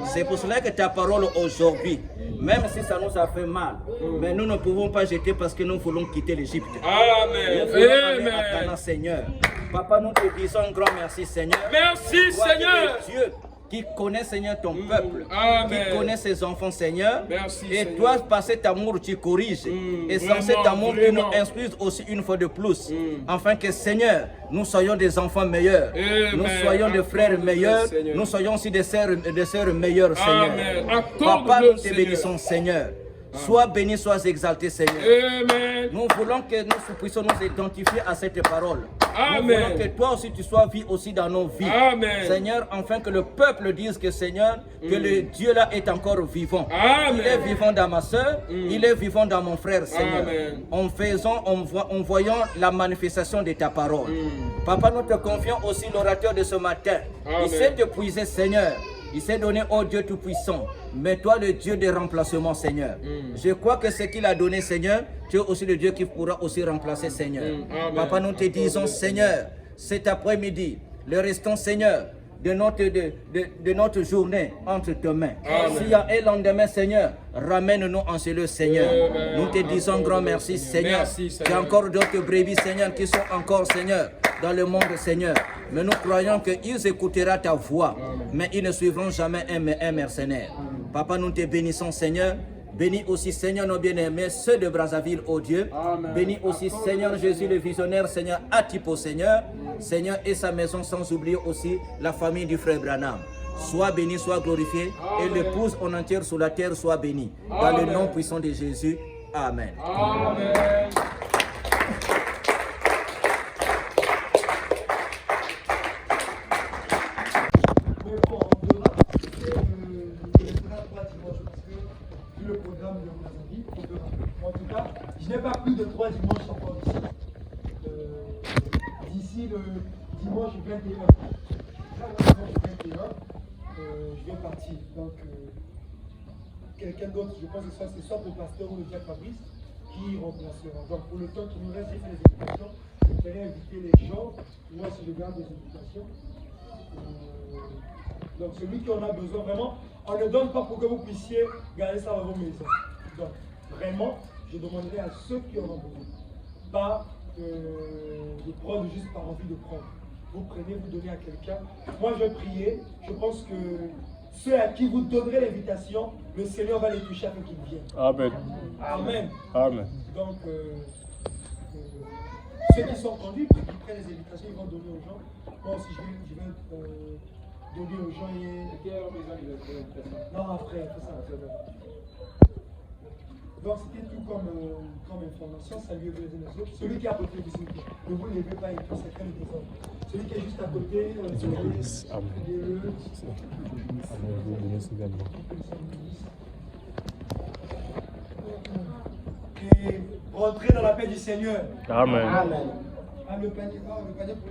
F: C'est pour cela que ta parole aujourd'hui, même si ça nous a fait mal, mais nous ne pouvons pas jeter parce que nous voulons quitter l'Égypte.
C: Amen.
F: Nous voulons aller à Canaan, Seigneur. Papa, nous te disons un grand merci, Seigneur.
C: Merci,
F: Toi,
C: Seigneur.
F: tu es Dieu qui connaît, Seigneur, ton peuple,
C: Amen.
F: qui connaît ses enfants, Seigneur.
C: Merci,
F: et
C: Seigneur.
F: toi, par cet amour, tu corriges. Et sans
C: vraiment,
F: cet amour, tu
C: vraiment.
F: nous instruis aussi une fois de plus. Afin que, Seigneur, nous soyons des enfants meilleurs.
C: Amen.
F: Nous soyons des frères
C: Accorde-le,
F: meilleurs.
C: Seigneur.
F: Nous soyons aussi des sœurs meilleures, Seigneur.
C: Amen.
F: Papa,
C: Accorde-le,
F: nous te
C: Seigneur.
F: bénissons, Seigneur. Sois béni, sois exalté, Seigneur.
C: Amen.
F: Nous voulons que nous puissions nous identifier à cette parole.
C: Amen.
F: Nous voulons que toi aussi tu sois vu aussi dans nos vies.
C: Amen.
F: Seigneur, afin que le peuple dise que Seigneur, que le Dieu là est encore vivant.
C: Amen.
F: Il est vivant dans ma soeur, il est vivant dans mon frère, Seigneur.
C: Amen.
F: En voyant la manifestation de ta parole. Papa, nous te confions aussi l'orateur de ce matin.
C: Amen.
F: Il s'est épuisé, Seigneur. Il s'est donné au Dieu Tout-Puissant. Mais toi, le Dieu des remplacements, Seigneur. Je crois que ce qu'il a donné, Seigneur, tu es aussi le Dieu qui pourra aussi remplacer, Seigneur.
C: Amen.
F: Papa, nous te disons, Seigneur, cet après-midi, le restant, Seigneur, de notre journée entre tes mains.
C: Amen.
F: S'il y a un lendemain, Seigneur, ramène-nous en ce lieu, Seigneur.
C: Amen.
F: Nous te disons grand merci, Seigneur.
C: Merci, Seigneur.
F: Il y a encore d'autres brebis, Seigneur, qui sont encore, Seigneur, dans le monde, Seigneur. Mais nous croyons qu'ils écouteront ta voix, mais ils ne suivront jamais un mercenaire. Papa, nous te bénissons, Seigneur. Bénis aussi, Seigneur, nos bien-aimés, ceux de Brazzaville, oh Dieu.
C: Amen.
F: Bénis aussi, Seigneur Jésus, le visionnaire, Seigneur, Atipo, Seigneur. Seigneur, et sa maison, sans oublier aussi la famille du frère Branham. Sois béni, sois glorifié, et l'épouse en entière sur la terre soit bénie. Dans le nom puissant de Jésus. Amen.
C: Amen.
A: Mais bon, on verra. Je resterai à 3 dimanches parce que vu le programme de Brazzaville, on verra. En tout cas, je n'ai pas plus de 3 dimanches encore ici. D'ici le dimanche 21. Je vais partir. Donc, quelqu'un d'autre, je pense que c'est soit le pasteur ou le diacre Fabrice qui remplacera. Donc, pour le temps qui nous reste, j'ai fait les invitations. Je vais inviter les gens. Moi, si je garde des invitations. Donc, celui qui en a besoin, vraiment, on ne donne pas pour que vous puissiez garder ça dans vos maisons. Donc, vraiment, je demanderai à ceux qui en ont besoin. Pas de prendre juste par envie de prendre. Vous prenez, vous donnez à quelqu'un. Moi, je vais prier. Je pense que ceux à qui vous donnerez l'invitation, le Seigneur va les toucher afin qu'ils viennent.
B: Amen.
A: Amen.
B: Amen.
A: Donc, ceux qui sont conduits, qui prennent les invitations, ils vont donner aux gens. Moi aussi, je vais donner aux gens. Non, après ça.
G: Donc c'était tout comme information, saluez les uns les autres. Celui qui est à côté de vous, ne vous levez pas et tout, c'est quand des hommes. Celui qui est juste à côté, et rentrez dans la paix du Seigneur.
B: Amen.
G: Ah, le panier pour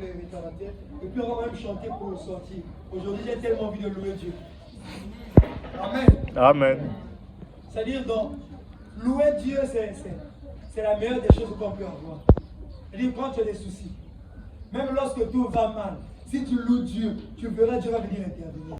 G: les retardataires. Et puis on va même chanter pour sortir. Aujourd'hui, j'ai tellement envie de louer Dieu. Amen.
B: Amen.
G: C'est-à-dire, donc, louer Dieu, c'est la meilleure des choses qu'on peut avoir. C'est-à-dire, quand tu as des soucis, même lorsque tout va mal, si tu loues Dieu, tu verras Dieu va venir intervenir.